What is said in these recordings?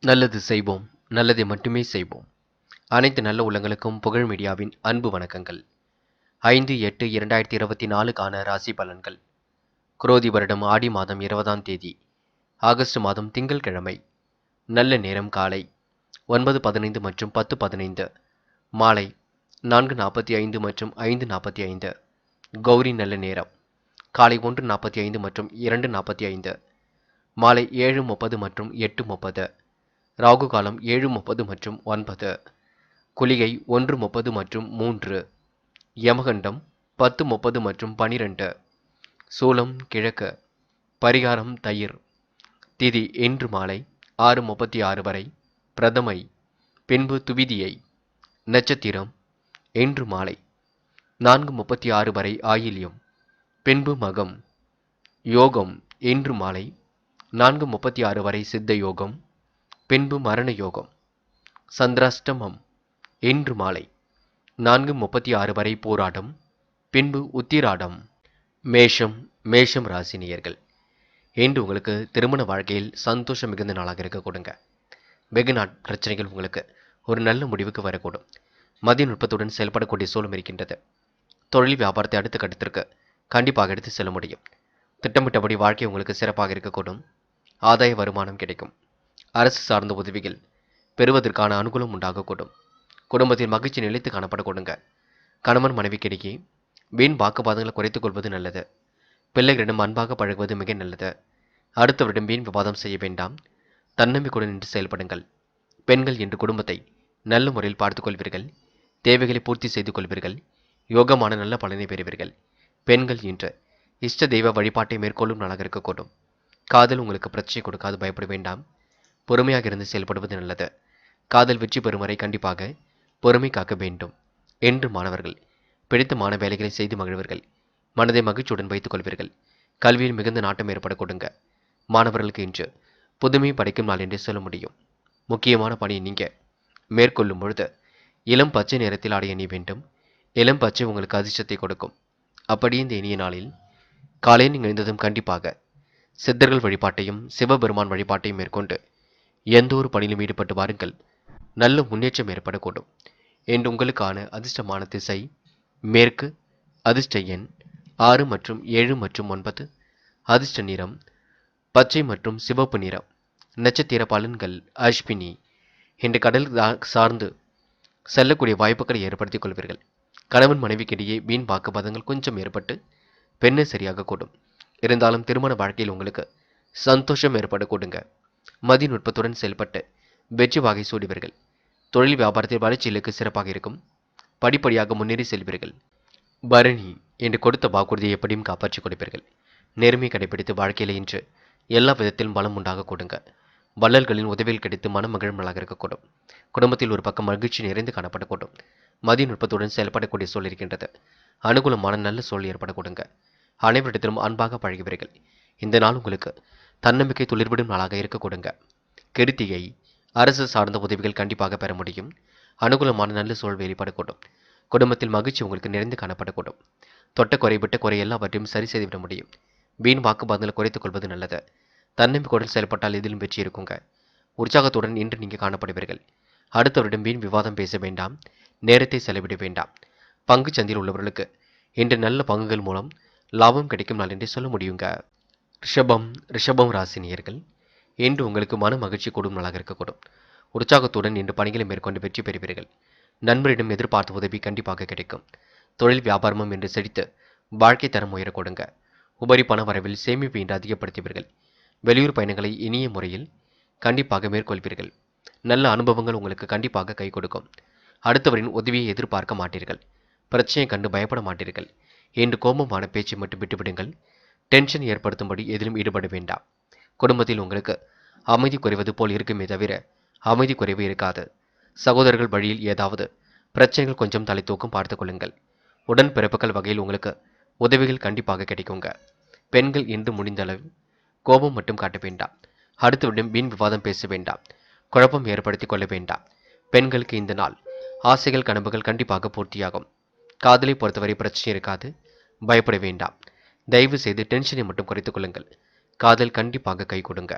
நல்லது செய்வோம், நல்லதை மட்டுமே செய்வோம். அனைத்து நல்ல உள்ளங்களுக்கும் புகழ் மீடியாவின் அன்பு வணக்கங்கள். 5/8/2024க்கான ராசி பலன்கள். குரோதி வருடம் ஆடி மாதம் 20ஆம் தேதி, ஆகஸ்ட் மாதம் திங்கள்கிழமை. நல்ல நேரம் காலை 9:15 மற்றும் 10:15, மாலை 4:45 மற்றும் 5:45. கௌரி நல்ல நேரம் காலை 1:45 மற்றும் 2:45, மாலை 7:30 மற்றும் 8:30. ராகு காலம் 7:30 மற்றும் 9, குளிகை 1:30 மற்றும் 3, யமகண்டம் 10:30 மற்றும் 12, சூலம் கிழக்கு, பரிகாரம் தயிர். திதி இன்று மாலை 6:36 வரை பிரதமை, பின்பு துவிதியை. நட்சத்திரம் இன்று மாலை 4:36 வரை ஆயில்யம், பின்பு மகம். யோகம் இன்று மாலை 4:36 வரை சித்த யோகம், பின்பு மரண யோகம். சந்திராஷ்டமம் இன்று மாலை 4:36 வரை போராடம், பின்பு உத்திராடம். மேஷம் ராசினியர்கள். இன்று உங்களுக்கு திருமண வாழ்க்கையில் சந்தோஷம் மிகுந்த நாளாக இருக்க கொடுங்க. வெகு நாட் பிரச்சனைகள் உங்களுக்கு ஒரு நல்ல முடிவுக்கு வரக்கூடும். மதிய நுட்பத்துடன் செயல்படக்கூடிய சூழல் இருக்கின்றது. தொழில் வியாபாரத்தை அடுத்த கட்டத்திற்கு கண்டிப்பாக எடுத்து செல்ல முடியும். திட்டமிட்டபடி வாழ்க்கை உங்களுக்கு சிறப்பாக இருக்கக்கூடும். ஆதாய வருமானம் கிடைக்கும். அரசு சார்ந்த உதவிகள் பெறுவதற்கான அனுகூலம் உண்டாகக்கூடும். குடும்பத்தில் மகிழ்ச்சி நிலைத்து காணப்பட கொடுங்க. கணவன் மனைவிக்கிடையே வீண் வாக்குவாதங்களை குறைத்துக் கொள்வது நல்லது. பிள்ளைகளிடம் அன்பாக பழகுவது மிக நல்லது. அடுத்தவரிடம் வீண் விவாதம் செய்ய வேண்டாம். தன்னம்பிக்கையுடன் நின்று செயல்படுங்கள். பெண்கள் இன்று குடும்பத்தை நல்ல முறையில் பார்த்துக் கொள்வீர்கள். தேவைகளை பூர்த்தி செய்து கொள்வீர்கள். யோகமான நல்ல பலனை பெறுவீர்கள். பெண்கள் இன்று இஷ்ட தெய்வ வழிபாட்டை மேற்கொள்ளும் நாளாக இருக்கக்கூடும். காதல் உங்களுக்கு பிரச்சனை கொடுக்காது, பயப்பட வேண்டாம். பொறுமையாக இருந்து செயல்படுவது நல்லது. காதல் வெற்றி பெறும் வரை கண்டிப்பாக பொறுமை காக்க வேண்டும். என்று மாணவர்கள் பிடித்தமான வேலைகளை செய்து மகிழ்வீர்கள். மனதை மகிழ்ச்சியுடன் வைத்துக் கொள்வீர்கள். கல்வியில் மிகுந்த நாட்டம் ஏற்பட கொடுங்க. மாணவர்களுக்கு இன்று புதுமை படைக்கும் நாள் என்று சொல்ல முடியும். முக்கியமான பணியை நீங்க மேற்கொள்ளும் பொழுது இளம் பச்சை நிறத்தில் ஆடை அணிய வேண்டும். இளம் பச்சை உங்களுக்கு அதிர்ஷ்டத்தை கொடுக்கும். அப்படி இந்த இனிய நாளில் காலையில் நீங்கள் எழுந்ததும் கண்டிப்பாக சித்தர்கள் வழிபாட்டையும் சிவபெருமான் வழிபாட்டையும் மேற்கொண்டு எந்த ஒரு பணியிலும் ஈடுபட்டு வாருங்கள். நல்ல முன்னேற்றம் ஏற்படக்கூடும். என்று உங்களுக்கான அதிர்ஷ்டமான திசை மேற்கு, அதிர்ஷ்ட எண் 6 மற்றும் 7 மற்றும் 9, அதிர்ஷ்ட நிறம் பச்சை மற்றும் சிவப்பு நிறம். நட்சத்திர பலன்கள் அஸ்வினி. இன்று கடல் சார்ந்து செல்லக்கூடிய வாய்ப்புகளை ஏற்படுத்திக் கொள்வீர்கள். கணவன் மனைவிக்கிடையே வீண் வாக்குவாதங்கள் கொஞ்சம் ஏற்பட்டு பெண்ணை சரியாக கூடும். இருந்தாலும் திருமண வாழ்க்கையில் உங்களுக்கு சந்தோஷம் ஏற்பட கொடுங்க. மதி நுட்பத்துடன் செயல்பட்டு வெற்றி வாகை சூடுவீர்கள். தொழில் வியாபாரத்தில் வளர்ச்சி இலக்கு சிறப்பாக இருக்கும். படிப்படியாக முன்னேறி செல்வீர்கள். பரணி என்று கொடுத்த வாக்குறுதியை எப்படியும் காப்பாற்றிக் கொடுப்பீர்கள். நேர்மை கடைபிடித்து வாழ்க்கையில இன்று எல்லா விதத்திலும் பலம் உண்டாக கொடுங்க. வள்ளல்களின் உதவியில் கிடைத்து மனம் மகிழ்மலாக இருக்கக்கூடும். குடும்பத்தில் ஒரு பக்கம் மகிழ்ச்சி நிறைந்து காணப்படக்கூடும். மதிய நுட்பத்துடன் செயல்படக்கூடிய சூழல் இருக்கின்றது. அனுகூலமான நல்ல சூழல் ஏற்பட கொடுங்க. அனைவரிடத்திலும் அன்பாக பழகுவீர்கள். இந்த நாள் உங்களுக்கு தன்னம்பிக்கை துளிர்விடும் நாளாக இருக்க கொடுங்க. கிருத்திகை அரசு சார்ந்த உதவிகள் கண்டிப்பாக பெற முடியும். அனுகூலமான நல்ல சூழல் வெளிப்படக்கூடும். குடும்பத்தில் மகிழ்ச்சி உங்களுக்கு நிறைந்து காணப்படக்கூடும். தொட்ட குறைவிட்ட குறை எல்லாவற்றையும் சரி செய்துவிட முடியும். வீண் வாக்குவாதங்களை குறைத்துக் கொள்வது நல்லது. தன்னம்பிக்கையுடன் செயல்பட்டால் எதிலும் வெற்றி இருக்குங்க. உற்சாகத்துடன் இன்று நீங்கள் காணப்படுவீர்கள். அடுத்தவரிடம் வீண் விவாதம் பேச வேண்டாம். நேரத்தை செலவிட வேண்டாம். பங்கு சந்தையில் உள்ளவர்களுக்கு இன்று நல்ல பங்குகள் மூலம் லாபம் கிடைக்கும் நாள் என்றே சொல்ல முடியுங்க. ரிஷபம் ராசினியர்கள். இன்று உங்களுக்கு மன மகிழ்ச்சி கூடும் நாளாக இருக்கக்கூடும். உற்சாகத்துடன் இன்று பணிகளை மேற்கொண்டு வெற்றி பெறுவீர்கள். நண்பரிடம் எதிர்பார்த்த உதவி கண்டிப்பாக கிடைக்கும். தொழில் வியாபாரமும் என்று செழித்து வாழ்க்கை தரம் உயர கொடுங்க. உபரி பண வரவில் சேமிப்பு இன்று அதிகப்படுத்துவீர்கள். வெளியூர் பயணங்களை இனிய முறையில் கண்டிப்பாக மேற்கொள்வீர்கள். நல்ல அனுபவங்கள் உங்களுக்கு கண்டிப்பாக கை கொடுக்கும். அடுத்தவரின் உதவியை எதிர்பார்க்க மாட்டீர்கள். பிரச்சனையை கண்டு பயப்பட மாட்டீர்கள். இன்று கோபமான பேச்சை மட்டும் விட்டுவிடுங்கள். டென்ஷன் ஏற்படுத்தும்படி எதிலும் ஈடுபட வேண்டாம். குடும்பத்தில் உங்களுக்கு அமைதி குறைவது போல் இருக்குமே தவிர அமைதி குறைவு இருக்காது. சகோதரர்கள் வழியில் ஏதாவது பிரச்சனைகள் கொஞ்சம் தலை தூக்கம் பார்த்துக் கொள்ளுங்கள். உடன் பிறப்புகள் வகையில் உங்களுக்கு உதவிகள் கண்டிப்பாக கிடைக்குங்க. பெண்கள் இன்று முடிந்தளவு கோபம் மட்டும் காட்ட வேண்டாம். அடுத்தவிடம் வீண் விவாதம் பேச வேண்டாம். குழப்பம் ஏற்படுத்தி கொள்ள வேண்டாம். பெண்களுக்கு இந்த நாள் ஆசைகள் கனவுகள் கண்டிப்பாக பூர்த்தியாகும். காதலை பொறுத்தவரை பிரச்சனை இருக்காது. பயப்பட வேண்டாம். தயவு செய்து டென்ஷனை மட்டும் குறைத்துக் கொள்ளுங்கள். காதல் கண்டிப்பாக கை கொடுங்க.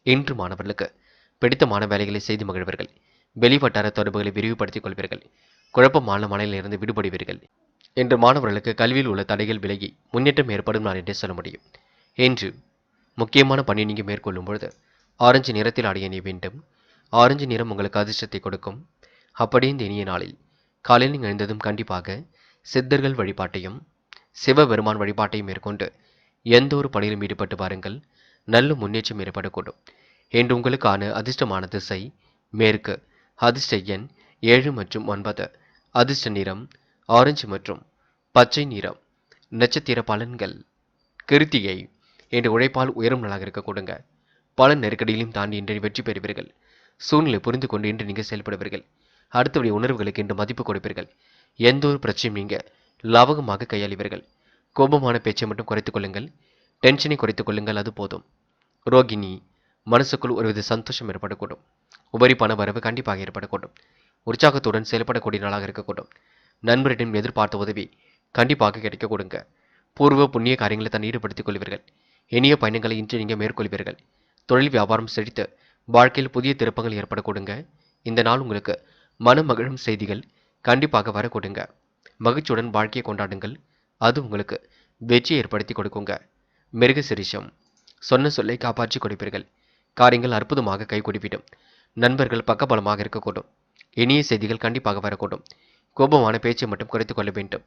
இன்று மாணவர்களுக்கு பிடித்தமான வேலைகளை செய்து மகிழ்வீர்கள். வெளிவட்டார தொடர்புகளை விரிவுபடுத்திக் கொள்வீர்கள். குழப்பமான மனதிலிருந்து விடுபடுவீர்கள். இன்று மாணவர்களுக்கு கல்வியில் உள்ள தடைகள் விலகி முன்னேற்றம் ஏற்படும் நாள் என்றே சொல்ல முடியும். இன்று முக்கியமான பணி நீங்கள் மேற்கொள்ளும் பொழுது ஆரஞ்சு நிறத்தில் ஆடிய அணிய வேண்டும். ஆரஞ்சு நிறம் உங்களுக்கு அதிர்ஷ்டத்தை கொடுக்கும். அப்படி இந்த இனிய நாளில் காலையில் நீங்கள் எழுந்ததும் கண்டிப்பாக சித்தர்கள் வழிபாட்டையும் சிவபெருமான் வழிபாட்டையும் மேற்கொண்டு எந்த ஒரு பணியிலும் ஈடுபட்டு பாருங்கள். நல்ல முன்னேற்றம் ஏற்படக்கூடும். இன்று உங்களுக்கான அதிர்ஷ்டமான திசை மேற்கு. அதிர்ஷ்ட எண் 7 மற்றும் 9. அதிர்ஷ்ட நிறம் ஆரஞ்சு மற்றும் பச்சை நிறம். நட்சத்திர பலன்கள் கிருத்திகை. இன்று உழைப்பால் உயரும் நாளாக இருக்க கொடுங்க. பல நெருக்கடிகளையும் தாண்டி இன்று வெற்றி பெறுவீர்கள். சூழ்நிலை புரிந்து கொண்டு இன்று நீங்கள் செயல்படுவீர்கள். அடுத்தவருடைய உணர்வுகளுக்கு இன்று மதிப்பு கொடுப்பீர்கள். எந்த ஒரு பிரச்சனையும் நீங்கள் லாபகமாக கையாளுவீர்கள். கோபமான பேச்சை மட்டும் குறைத்துக் கொள்ளுங்கள். டென்ஷனை குறைத்துக் கொள்ளுங்கள், அது போதும். ரோகிணி. மனசுக்குள் ஒருவித சந்தோஷம் ஏற்படக்கூடும். உபரி பண வரவு கண்டிப்பாக ஏற்படக்கூடும். உற்சாகத்துடன் செயல்படக்கூடிய நாளாக இருக்கக்கூடும். நண்பரிடம் எதிர்பார்த்த உதவி கண்டிப்பாக கிடைக்க கொடுங்க. பூர்வ புண்ணிய காரியங்களை தன் ஈடுபடுத்திக் கொள்வீர்கள். இனிய பயணங்களை இன்று நீங்கள் மேற்கொள்வீர்கள். தொழில் வியாபாரம் செழித்து வாழ்க்கையில் புதிய திருப்பங்கள் ஏற்பட கொடுங்க. இந்த நாள் உங்களுக்கு மனம் மகிழும் செய்திகள் கண்டிப்பாக வர கொடுங்க. மகிழ்ச்சியுடன் வாழ்க்கையை கொண்டாடுங்கள். அது உங்களுக்கு வெற்றி ஏற்படுத்தி கொடுக்குங்க. மிருக சிரிஷம். சொன்ன சொல்லை காப்பாற்றி கொடுப்பீர்கள். காரியங்கள் அற்புதமாக கைகூடிவிடும். நண்பர்கள் பக்கபலமாக இருக்கக்கூடும். இனிய செய்திகள் கண்டிப்பாக வரக்கூடும். கோபமான பேச்சை மட்டும் குறைத்துக் கொள்ள வேண்டும்.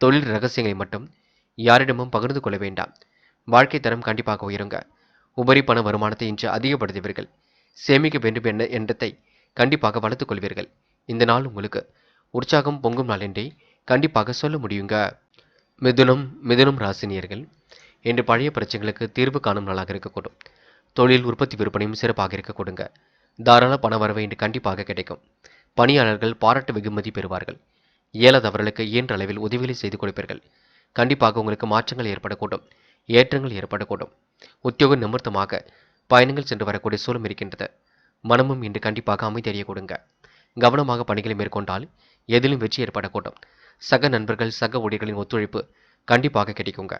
தொழில் ரகசியங்களை மட்டும் யாரிடமும் பகிர்ந்து கொள்ள வேண்டாம். வாழ்க்கை தரம் கண்டிப்பாக உயருங்க. உபரி பண வருமானத்தை இன்று அதிகப்படுத்துவீர்கள். சேமிக்க வேண்டும் என்ற எண்ணத்தை கண்டிப்பாக வளர்த்துக் கொள்வீர்கள். இந்த நாள் உங்களுக்கு உற்சாகம் பொங்கும் நாள் என்றே கண்டிப்பாக சொல்ல முடியுங்க. மிதுனம் ராசினியர்கள். இன்று பழைய பிரச்சனைகளுக்கு தீர்வு காணும் நாளாக இருக்கக்கூடும். தொழில் உற்பத்தி விற்பனையும் சிறப்பாக இருக்க கொடுங்க. தாராள பண வரவு இன்று கண்டிப்பாக கிடைக்கும். பணியாளர்கள் பாராட்டு வெகுமதி பெறுவார்கள். இயலாதவர்களுக்கு இயன்ற அளவில் உதவிகளை செய்து கொடுப்பீர்கள். கண்டிப்பாக உங்களுக்கு மாற்றங்கள் ஏற்படக்கூடும். ஏற்றங்கள் ஏற்படக்கூடும். உத்தியோக நிமித்தமாக பயணங்கள் சென்று வரக்கூடிய சூழலும் இருக்கின்றது. மனமும் இன்று கண்டிப்பாக அமைதி அறிய கொடுங்க. கவனமாக பணிகளை மேற்கொண்டால் எதிலும் வெற்றி ஏற்படக்கூடும். சக நண்பர்கள் சக ஊழியர்களின் ஒத்துழைப்பு கண்டிப்பாக கிடைக்குங்க.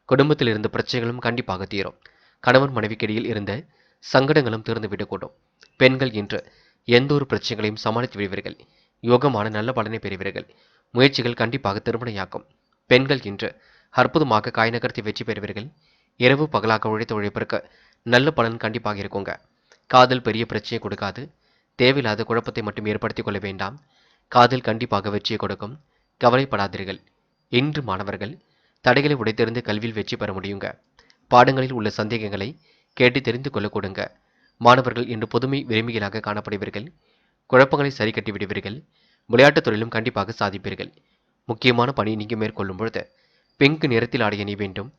குடும்பத்தில் இருந்த பிரச்சனைகளும் கண்டிப்பாக தீரும். கணவன் மனைவிக்கிடையில் இருந்த சங்கடங்களும் தீர்ந்து விடக்கூடும். பெண்கள் இன்று எந்த ஒரு பிரச்சனைகளையும் சமாளித்து விடுவீர்கள். யோகமான நல்ல பலனை பெறுவீர்கள். முயற்சிகள் கண்டிப்பாக திருமணையாக்கும். பெண்கள் இன்று அற்புதமாக காய் நகர்த்தி வெற்றி பெறுவீர்கள். இரவு பகலாக உழைத்த உழைப்பிற்கு நல்ல பலன் கண்டிப்பாக இருக்குங்க. காதல் பெரிய பிரச்சனையை கொடுக்காது. தேவையில்லாத குழப்பத்தை மட்டும் ஏற்படுத்திக் கொள்ள வேண்டாம். காதல் கண்டிப்பாக வெற்றியை கொடுக்கும். கவலைப்படாதீர்கள். இன்று மாணவர்கள் தடைகளை உடைத்தெறிந்து கல்வியில் வெற்றி பெற முடியுங்க. பாடங்களில் உள்ள சந்தேகங்களை கேட்டு தெரிந்து கொள்ள கொடுங்க. மாணவர்கள் இன்று புதுமை விரும்பிகளாக காணப்படுவீர்கள். குழப்பங்களை சரி கட்டி விடுவீர்கள். விளையாட்டுத் துறையிலும் கண்டிப்பாக சாதிப்பீர்கள். முக்கியமான பணி நீங்கள் மேற்கொள்ளும் பொழுது பிங்க் நிறத்தில் ஆடை அணிய வேண்டும்.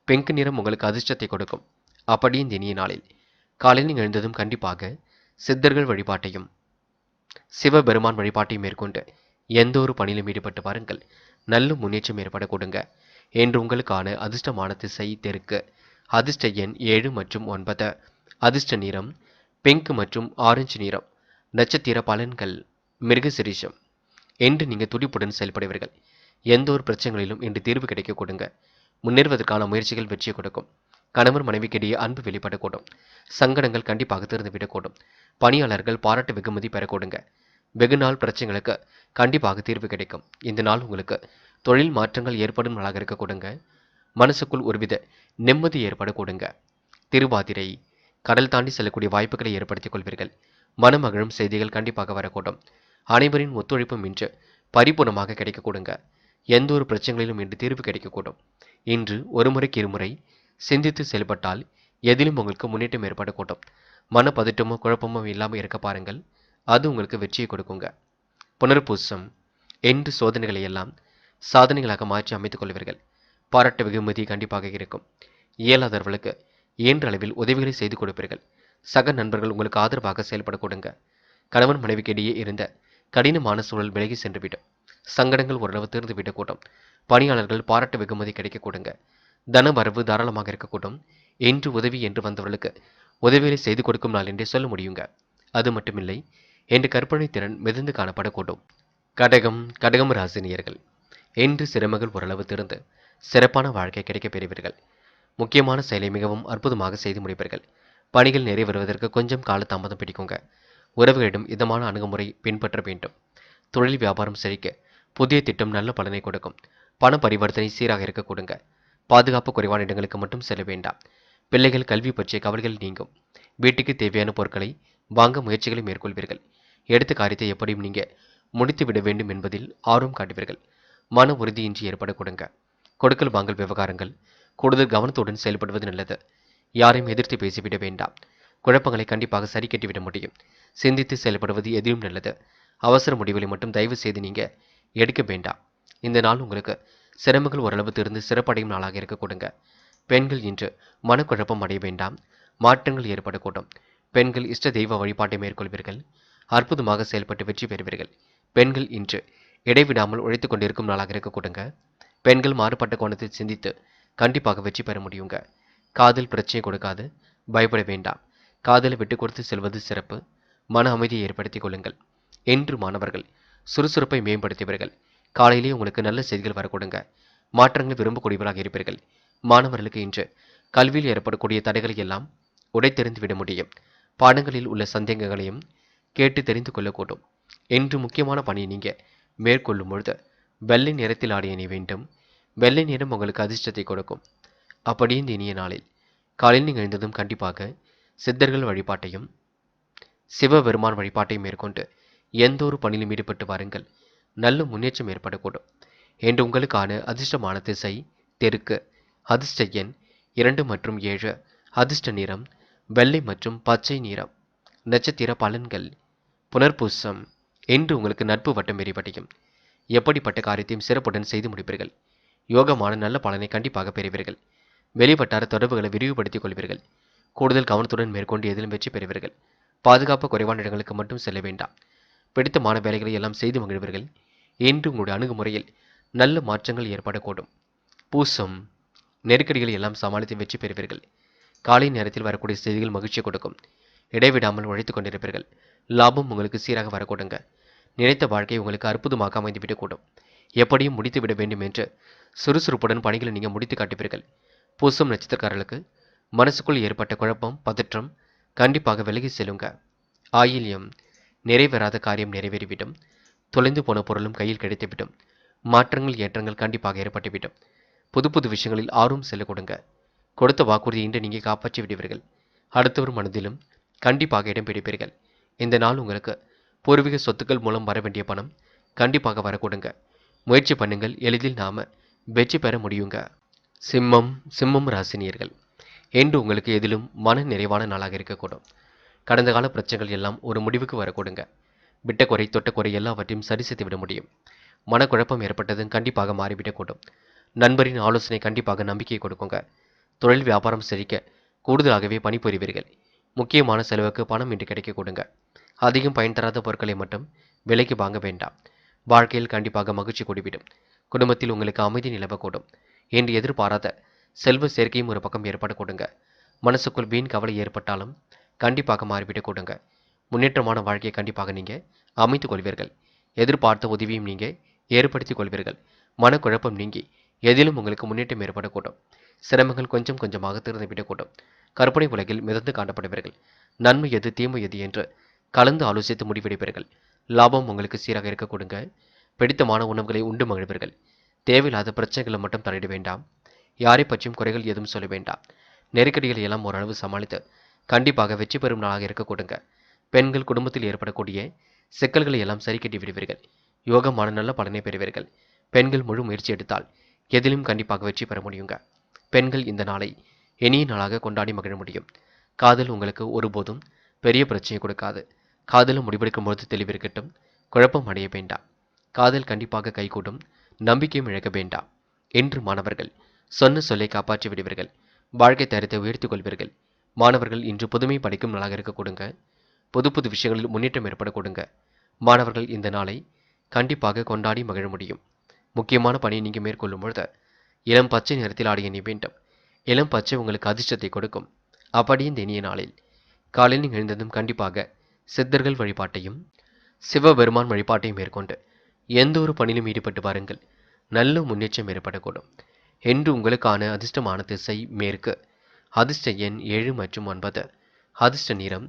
பிங்க் நிறம் உங்களுக்கு அதிர்ஷ்டத்தை கொடுக்கும். அப்படி இந்த இனிய நாளில் காலையில் நீங்கள் எழுந்ததும் கண்டிப்பாக சித்தர்கள் வழிபாட்டையும் சிவபெருமான் வழிபாட்டையும் மேற்கொண்டு எந்த ஒரு பணியிலும் ஈடுபட்டு பாருங்கள். நல்ல முன்னேற்றம் ஏற்பட கொடுங்க. என்று உங்களுக்கான அதிர்ஷ்டமான திசை தெற்கு. அதிர்ஷ்ட எண் 7 மற்றும் 9. அதிர்ஷ்ட நிறம் பிங்க் மற்றும் ஆரஞ்சு நிறம். நட்சத்திர பலன்கள் மிருகசிரிஷம். என்று நீங்கள் துடிப்புடன் செயல்படுவீர்கள். எந்த ஒரு பிரச்சனைகளிலும் இன்று தீர்வு கிடைக்க கொடுங்க. முன்னேறுவதற்கான முயற்சிகள் வெற்றியை கொடுக்கும். கணவன் மனைவிக்கிடையே அன்பு வெளிப்படக்கூடும். சங்கடங்கள் கண்டிப்பாக தீர்ந்துவிடக்கூடும். பணியாளர்கள் பாராட்டு வெகுமதி பெறக்கூடுங்க. வெகுநாள் பிரச்சனைகளுக்கு கண்டிப்பாக தீர்வு கிடைக்கும். இந்த நாள் உங்களுக்கு தொழில் மாற்றங்கள் ஏற்படும் நாளாக இருக்க கொடுங்க. மனசுக்குள் ஒருவித நிம்மதி ஏற்பட கொடுங்க. திருவாதிரை. கடல் தாண்டி செல்லக்கூடிய வாய்ப்புகளை ஏற்படுத்திக் கொள்வீர்கள். மனமகிழும் செய்திகள் கண்டிப்பாக வரக்கூடும். அனைவரின் ஒத்துழைப்பும் இன்று பரிபூர்ணமாக கிடைக்க கொடுங்க. எந்த ஒரு பிரச்சனைகளிலும் இன்று தீர்வு கிடைக்கக்கூடும். இன்று ஒரு முறைக்கு இருமுறை சிந்தித்து செயல்பட்டால் எதிலும் உங்களுக்கு முன்னேற்றம் ஏற்படக்கூடும். மனப்பதட்டமோ குழப்பமோ இல்லாமல் இருக்க பாருங்கள். அது உங்களுக்கு வெற்றியை கொடுக்குங்க. புனர்பூசம். என்று சோதனைகளை எல்லாம் சாதனைகளாக மாற்றி அமைத்துக் கொள்வீர்கள். பாராட்டு வெகுமதி கண்டிப்பாக இருக்கும். இயலாதவர்களுக்கு இயன்ற அளவில் உதவிகளை செய்து கொடுப்பீர்கள். சக நண்பர்கள் உங்களுக்கு ஆதரவாக செயல்பட கொடுங்க. கணவன் மனைவிக்கிடையே இருந்த கடினமான சூழல் விலகி சென்றுவிடும். சங்கடங்கள் ஓரளவு தீர்ந்து விடக்கூடும். பணியாளர்கள் பாராட்டு வெகுமதி கிடைக்க கொடுங்க. தன வரவு தாராளமாக இருக்கக்கூடும். என்று உதவி என்று வந்தவர்களுக்கு உதவிகளை செய்து கொடுக்கும் நாள் என்றே சொல்ல முடியுங்க. அது மட்டுமில்லை, என்று கற்பனை திறன் மிதந்து காணப்படக்கூடும். கடகம் ராசினியர்கள். என்று சிரமங்கள் ஓரளவு திறந்து சிறப்பான வாழ்க்கை கிடைக்கப் பெறுவீர்கள். முக்கியமான செயலை மிகவும் அற்புதமாக செய்து முடிப்பீர்கள். பணிகள் நிறைவேறுவதற்கு கொஞ்சம் கால தாமதம் பிடிக்குங்க. உறவுகளிடம் இதமான அணுகுமுறை பின்பற்ற வேண்டும். தொழில் வியாபாரம் செழிக்க புதிய திட்டம் நல்ல பலனை கொடுக்கும். பண பரிவர்த்தனை சீராக இருக்க கொடுங்க. பாதுகாப்பு குறைவான இடங்களுக்கு மட்டும் செல்ல வேண்டாம். பிள்ளைகள் கல்வி பற்றிய கவலைகள் நீங்கும். வீட்டுக்கு தேவையான பொருட்களை வாங்க முயற்சிகளை மேற்கொள்வீர்கள். எடுத்த காரியத்தை எப்படியும் நீங்க முடித்துவிட வேண்டும் என்பதில் ஆர்வம் காட்டுவீர்கள். மன உறுதியின்றி ஏற்பட கொடுங்க. கொடுக்கல் வாங்கல் விவகாரங்கள் கூடுதல் கவனத்துடன் செயல்படுவது நல்லது. யாரையும் எதிர்த்து பேசிவிட வேண்டாம். குழப்பங்களை கண்டிப்பாக சரி கட்டிவிட முடியும். சிந்தித்து செயல்படுவது எதிலும் நல்லது. அவசர முடிவுகளை மட்டும் தயவு செய்து நீங்க எடுக்க வேண்டாம். இந்த நாள் உங்களுக்கு சிரமங்கள் ஓரளவு திருந்து சிறப்படையும் நாளாக இருக்க கொடுங்க. பெண்கள் இன்று மனக்குழப்பம் அடைய வேண்டாம். மாற்றங்கள் ஏற்படக்கூடும். பெண்கள் இஷ்ட தெய்வ வழிபாட்டை மேற்கொள்வீர்கள். அற்புதமாக செயல்பட்டு வெற்றி பெறுவீர்கள். பெண்கள் இன்று இடைவிடாமல் உழைத்துக் கொண்டிருக்கும் நாளாக இருக்க கொடுங்க. பெண்கள் மாறுபட்ட கோணத்தில் சிந்தித்து கண்டிப்பாக வெற்றி பெற முடியுங்க. காதல் பிரச்சனை கொடுக்காது. பயப்பட வேண்டாம். காதலை விட்டு கொடுத்து செல்வது சிறப்பு. மன அமைதியை ஏற்படுத்திக் கொள்ளுங்கள். என்று மாணவர்கள் சுறுசுறுப்பை மேம்படுத்தியவர்கள். காலையிலே உங்களுக்கு நல்ல செய்திகள் வரக்கூடுங்க. மாற்றங்களை விரும்பக்கூடியவராக இருப்பீர்கள். மாணவர்களுக்கு இன்று கல்வியில் ஏற்படக்கூடிய தடைகளை எல்லாம் உடைத்தெறிந்து விட முடியும். பாடங்களில் உள்ள சந்தேகங்களையும் கேட்டு தெரிந்து கொள்ளக்கூடும். என்று முக்கியமான பணியை நீங்க மேற்கொள்ளும் பொழுது வெள்ளை நிறத்தில் ஆடை அணிய வேண்டும். வெள்ளை நிறம் உங்களுக்கு அதிர்ஷ்டத்தை கொடுக்கும். அப்படியே இந்த இனிய நாளில் காலையில் நீங்கள் எழுந்ததும் கண்டிப்பாக சித்தர்கள் வழிபாட்டையும் சிவபெருமான் வழிபாட்டையும் மேற்கொண்டு எந்த ஒரு பணியிலும் ஈடுபட்டு வாருங்கள். நல்ல முன்னேற்றம் ஏற்படக்கூடும். என்று உங்களுக்கான அதிர்ஷ்டமான திசை தெற்கு. அதிர்ஷ்ட எண் 2 மற்றும் 7. அதிர்ஷ்ட நிறம் வெள்ளை மற்றும் பச்சை நிறம். நட்சத்திர பலன்கள் புனர்பூசம். என்று உங்களுக்கு நட்பு வட்டம் விரிவடையும். எப்படிப்பட்ட காரியத்தையும் சிறப்புடன் செய்து முடிப்பீர்கள். யோகமான நல்ல பலனை கண்டிப்பாக பெறுவீர்கள். வெளிவட்டார தொடர்புகளை விரிவுபடுத்திக் கொள்வீர்கள். கூடுதல் கவனத்துடன் மேற்கொண்டு எதிலும் வெற்றி பெறுவீர்கள். பாதுகாப்பு குறைவான இடங்களுக்கு மட்டும் செல்ல வேண்டாம். பிடித்தமான வேலைகளை எல்லாம் செய்து மகிழ்வீர்கள். இன்று உங்களுடைய அணுகுமுறையில் நல்ல மாற்றங்கள் ஏற்படக்கூடும். பூசம். நெருக்கடிகளை எல்லாம் சமாளித்து வெற்றி பெறுவீர்கள். காலை நேரத்தில் வரக்கூடிய செய்திகள் மகிழ்ச்சி கொடுக்கும். இடைவிடாமல் உழைத்துக் கொண்டிருப்பீர்கள். லாபம் உங்களுக்கு சீராக வரக்கூடுங்க. நினைத்த வாழ்க்கை உங்களுக்கு அற்புதமாக அமைந்துவிடக்கூடும். எப்படியும் முடித்துவிட வேண்டும் என்று சுறுசுறுப்புடன் பணிகளை நீங்கள் முடித்து காட்டுவீர்கள். பூசம் நட்சத்திரக்காரர்களுக்கு மனசுக்குள் ஏற்பட்ட குழப்பம் பதற்றம் கண்டிப்பாக விலகி செல்லுங்க. ஆயில்யம். நிறைவேறாத காரியம் நிறைவேறிவிடும். தொலைந்து போன பொருளும் கையில் கிடைத்துவிடும். மாற்றங்கள் ஏற்றங்கள் கண்டிப்பாக ஏற்பட்டுவிடும். புது புது விஷயங்களில் ஆர்வம் செல்ல கொடுங்க. கொடுத்த வாக்குறுதியை இன்று நீங்கள் காப்பாற்றி விடுவீர்கள். அடுத்தவர் மனதிலும் கண்டிப்பாக இடம் பிடிப்பீர்கள். இந்த நாள் உங்களுக்கு பூர்வீக சொத்துக்கள் மூலம் வர வேண்டிய பணம் கண்டிப்பாக வரக்கூடுங்க. முயற்சி பண்ணுங்கள். எளிதில் நாம வெற்றி பெற முடியுங்க. சிம்மம் ராசினியர்கள். என்று உங்களுக்கு எதிலும் மன நிறைவான நாளாக இருக்கக்கூடும். கடந்த கால பிரச்சனைகள் எல்லாம் ஒரு முடிவுக்கு வரக்கூடுங்க. விட்ட குறை தொட்ட குறை எல்லாவற்றையும் சரி செய்து விட முடியும். மனக்குழப்பம் ஏற்பட்டதும் கண்டிப்பாக மாறிவிடக்கூடும். நண்பரின் ஆலோசனை கண்டிப்பாக நம்பிக்கையை கொடுக்குங்க. தொழில் வியாபாரம் செழிக்க கூடுதலாகவே பணிபுரிவீர்கள். முக்கியமான செலவுக்கு பணம் இன்று கிடைக்க கொடுங்க. அதிகம் பயன் தராத பொருட்களை மட்டும் விலைக்கு வாங்க வேண்டாம். வாழ்க்கையில் கண்டிப்பாக மகிழ்ச்சி கூடிவிடும். குடும்பத்தில் உங்களுக்கு அமைதி நிலவக்கூடும். என்று எதிர்பாராத செல்வ சேர்க்கையும் ஒரு பக்கம் ஏற்பட கொடுங்க. மனசுக்குள் வீண் கவலை ஏற்பட்டாலும் கண்டிப்பாக மாறிவிட கொடுங்க. முன்னேற்றமான வாழ்க்கையை கண்டிப்பாக நீங்க அமைத்துக் கொள்வீர்கள். எதிர்பார்த்த உதவியும் நீங்க ஏற்படுத்திக் கொள்வீர்கள். மனக்குழப்பம் நீங்கி எதிலும் உங்களுக்கு முன்னேற்றம் ஏற்படக்கூடும். சிரமங்கள் கொஞ்சம் கொஞ்சமாக தீர்ந்துவிடக்கூடும். கற்பனை உலகில் மிதந்து காணப்படுவீர்கள். நன்மை எது தீமை எது என்று கலந்து ஆலோசித்து முடிவெடுப்பீர்கள். லாபம் உங்களுக்கு சீராக இருக்க கொடுங்க. பிடித்தமான உணவுகளை உண்டு மகிழ்வீர்கள். தேவையில்லாத பிரச்சனைகளை மட்டும் தலையிட வேண்டாம். யாரை பற்றியும் குறைகள் எதுவும் சொல்ல வேண்டாம். நெருக்கடிகளை எல்லாம் ஓரளவு சமாளித்து கண்டிப்பாக வெற்றி பெறும் நாளாக இருக்க கொடுங்க. பெண்கள் குடும்பத்தில் ஏற்படக்கூடிய சிக்கல்களை எல்லாம் சரி கட்டி விடுவீர்கள். யோகமான நல்ல பலனை பெறுவீர்கள். பெண்கள் முழு முயற்சி எடுத்தால் எதிலும் கண்டிப்பாக வெற்றி பெற முடியுங்க. பெண்கள் இந்த நாளை இனிய நாளாக கொண்டாடி மகிழ முடியும். காதல் உங்களுக்கு ஒருபோதும் பெரிய பிரச்சனை கொடுக்காது. காதலும் முடிவெடுக்கும் போது தெளிவிருக்கட்டும். குழப்பம் அடைய வேண்டாம். காதல் கண்டிப்பாக கைகூடும். நம்பிக்கையும் இழக்க வேண்டாம். என்று மாணவர்கள் சொன்ன சொல்லை காப்பாற்றி விடுவீர்கள். வாழ்க்கை தரத்தை உயர்த்திக் கொள்வீர்கள். மாணவர்கள் இன்று புதுமை படிக்கும் நாளாக இருக்க கொடுங்க. புது புது விஷயங்களில் முன்னேற்றம் ஏற்பட கொடுங்க. மாணவர்கள் இந்த நாளை கண்டிப்பாக கொண்டாடி மகிழ முடியும். முக்கியமான பணியை நீங்கள் மேற்கொள்ளும் பொழுது இளம் பச்சை நிறத்தில் ஆடிய நீ வேண்டும். இளம் பச்சை உங்களுக்கு அதிர்ஷ்டத்தை கொடுக்கும். அப்படி இந்த இனிய நாளில் காலையில் நீங்கள் எழுந்ததும் கண்டிப்பாக சித்தர்கள் வழிபாட்டையும் சிவபெருமான் வழிபாட்டையும் மேற்கொண்டு எந்த ஒரு பணியிலும் ஈடுபட்டு வாருங்கள். நல்ல முன்னேற்றம் ஏற்படக்கூடும். என்று உங்களுக்கான அதிர்ஷ்டமான திசை மேற்கு. அதிர்ஷ்ட எண் 7 மற்றும் 9. அதிர்ஷ்ட நிறம்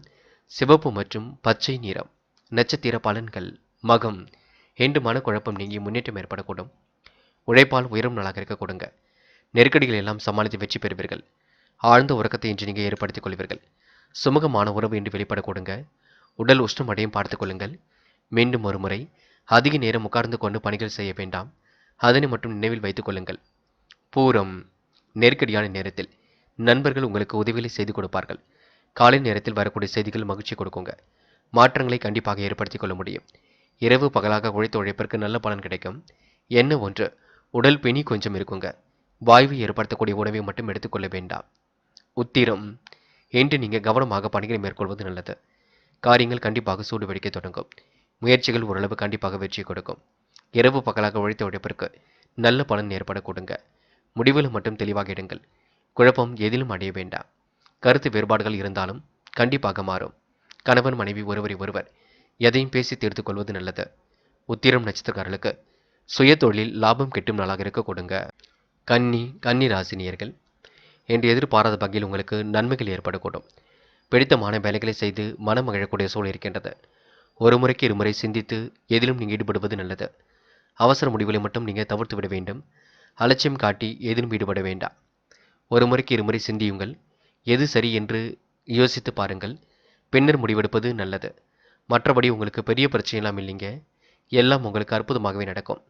சிவப்பு மற்றும் பச்சை நிறம். நட்சத்திர பலன்கள். மகம். இன்று மனக்குழப்பம் நீங்கி முன்னேற்றம் ஏற்படக்கூடும். உழைப்பால் உயரும் நாளாக இருக்க கொடுங்க. நெருக்கடிகள் எல்லாம் சமாளித்து வெற்றி பெறுவீர்கள். ஆழ்ந்த உறக்கத்தை இன்று நீங்கள் ஏற்படுத்திக் கொள்வீர்கள். சுமூகமான உறவு இன்று வெளிப்பட கொடுங்க. உடல் உஷ்ணம் அடையும் பார்த்துக் கொள்ளுங்கள். மீண்டும் ஒருமுறை அதிக நேரம் உட்கார்ந்து கொண்டு பணிகள் செய்ய வேண்டாம். அதனை மட்டும் நினைவில் வைத்துக் கொள்ளுங்கள். பூரம். நெருக்கடியான நேரத்தில் நண்பர்கள் உங்களுக்கு உதவிகளை செய்து கொடுப்பார்கள். காலை நேரத்தில் வரக்கூடிய செய்திகள் மகிழ்ச்சி கொடுக்குங்க. மாற்றங்களை கண்டிப்பாக ஏற்படுத்திக் கொள்ள முடியும். இரவு பகலாக உழைத்த உழைப்பிற்கு நல்ல பலன் கிடைக்கும். என்ன ஒன்று, உடல் பிணி கொஞ்சம் இருக்குங்க. வாய்வு ஏற்படுத்தக்கூடிய உணவை மட்டும் எடுத்துக்கொள்ள வேண்டாம். உத்திரம். இன்று நீங்கள் கவனமாக பணிகளை மேற்கொள்வது நல்லது. காரியங்கள் கண்டிப்பாக சூடு வெடிக்க தொடங்கும். முயற்சிகள் ஓரளவு கண்டிப்பாக வெற்றி கொடுக்கும். இரவு பகலாக உழைத்த உழைப்பிற்கு நல்ல பலன் ஏற்பட கொடுங்க. முடிவில் மட்டும் தெளிவாக எடுங்கள். குழப்பம் எதிலும் அடைய வேண்டாம். கருத்து வேறுபாடுகள் இருந்தாலும் கண்டிப்பாக மாறும். கணவன் மனைவி ஒருவரை ஒருவர் எதையும் பேசி தீர்த்து கொள்வது நல்லது. உத்திரம் நட்சத்திரக்காரர்களுக்கு சுய தொழிலில் லாபம் கிட்டும் நாளாக இருக்க கொடுங்க. கன்னி ராசினியர்கள், என்று எதிர்பாராத வகையில் உங்களுக்கு நன்மைகள் ஏற்படக்கூடும். பிடித்தமான வேலைகளை செய்து மனம் மகிழக்கூடிய சூழல் இருக்கின்றது. ஒரு முறைக்கு இருமுறை சிந்தித்து எதிலும் நீங்கள் ஈடுபடுவது நல்லது. அவசர முடிவுகளை மட்டும் நீங்கள் தவிர்த்து விட வேண்டும். அலட்சியம் காட்டி எதிலும் ஈடுபட வேண்டாம். ஒரு முறைக்கு இருமுறை சிந்தியுங்கள். எது சரி என்று யோசித்து பாருங்கள். பின்னர் முடிவெடுப்பது நல்லது. மற்றபடி உங்களுக்கு பெரிய பிரச்சனையெல்லாம் இல்லைங்க. எல்லாம் உங்களுக்கு அற்புதமாகவே நடக்கும்.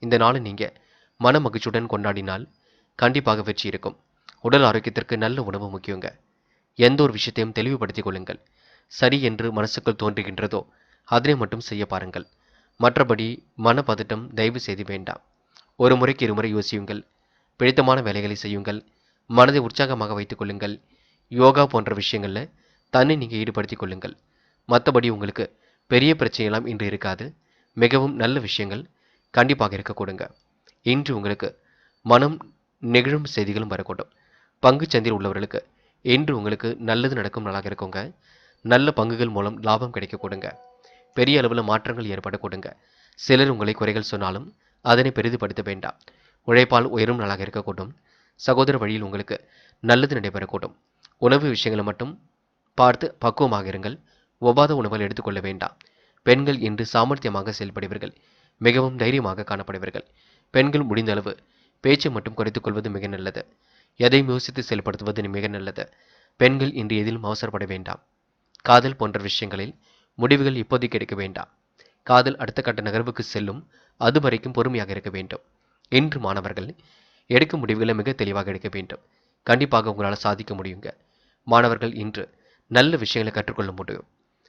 இந்த நாளை நீங்கள் மன மகிழ்ச்சியுடன் கொண்டாடினால் கண்டிப்பாக வெற்றி இருக்கும். உடல் ஆரோக்கியத்திற்கு நல்ல உணவு முக்கியங்க. எந்த ஒரு விஷயத்தையும் தெளிவுபடுத்திக் கொள்ளுங்கள். சரி என்று மனசுக்குள் தோன்றுகின்றதோ அதனை மட்டும் செய்ய பாருங்கள். மற்றபடி மனப்பதட்டம் தயவு செய்து வேண்டாம். ஒரு முறைக்கு இருமுறை யோசியுங்கள். பிடித்தமான வேலைகளை செய்யுங்கள். மனதை உற்சாகமாக வைத்துக் கொள்ளுங்கள். யோகா போன்ற விஷயங்களில் தன்னை நீங்கள் ஈடுபடுத்திக் கொள்ளுங்கள். மற்றபடி உங்களுக்கு பெரிய பிரச்சனையெல்லாம் இன்று இருக்காது. மிகவும் நல்ல விஷயங்கள் கண்டிப்பாக இருக்க கொடுங்க. இன்று உங்களுக்கு மனம் நெகிழும் செய்திகளும் வரக்கூடும். பங்கு சந்தையில் உள்ளவர்களுக்கு இன்று உங்களுக்கு நல்லது நடக்கும் நாளாக இருக்குங்க. நல்ல பங்குகள் மூலம் லாபம் கிடைக்க கொடுங்க. பெரிய அளவில் மாற்றங்கள் ஏற்பட கொடுங்க. சிலர் உங்களை குறைகள் சொன்னாலும் அதனை பெரிதுபடுத்த வேண்டாம். உழைப்பால் உயரும் நாளாக இருக்கக்கூடும். சகோதர வழியில் உங்களுக்கு நல்லது நடைபெறக்கூடும். உணவு விஷயங்களை மட்டும் பார்த்து பக்குவமாக இருங்கள். ஒவ்வாத உணவுகள் எடுத்துக்கொள்ள வேண்டாம். பெண்கள் இன்று சாமர்த்தியமாக செயல்படுவீர்கள். மிகவும் தைரியமாக காணப்படுவீர்கள். பெண்கள் முடிந்த அளவு பேச்சை மட்டும் குறைத்துக் கொள்வது மிக நல்லது. எதையும் யோசித்து செயல்படுத்துவது மிக நல்லது. பெண்கள் இன்று எதிலும் அவசரப்பட வேண்டாம். காதல் போன்ற விஷயங்களில் முடிவுகள் இப்போதைக்கு எடுக்க வேண்டாம். காதல் அடுத்த கட்ட நகர்வுக்கு செல்லும். அது வரைக்கும் பொறுமையாக இருக்க வேண்டும். இன்று மாணவர்கள் எடுக்கும் முடிவுகளை மிக தெளிவாக எடுக்க வேண்டும். கண்டிப்பாக உங்களால் சாதிக்க முடியுங்க. மாணவர்கள் இன்று நல்ல விஷயங்களை கற்றுக்கொள்ள முடியும்.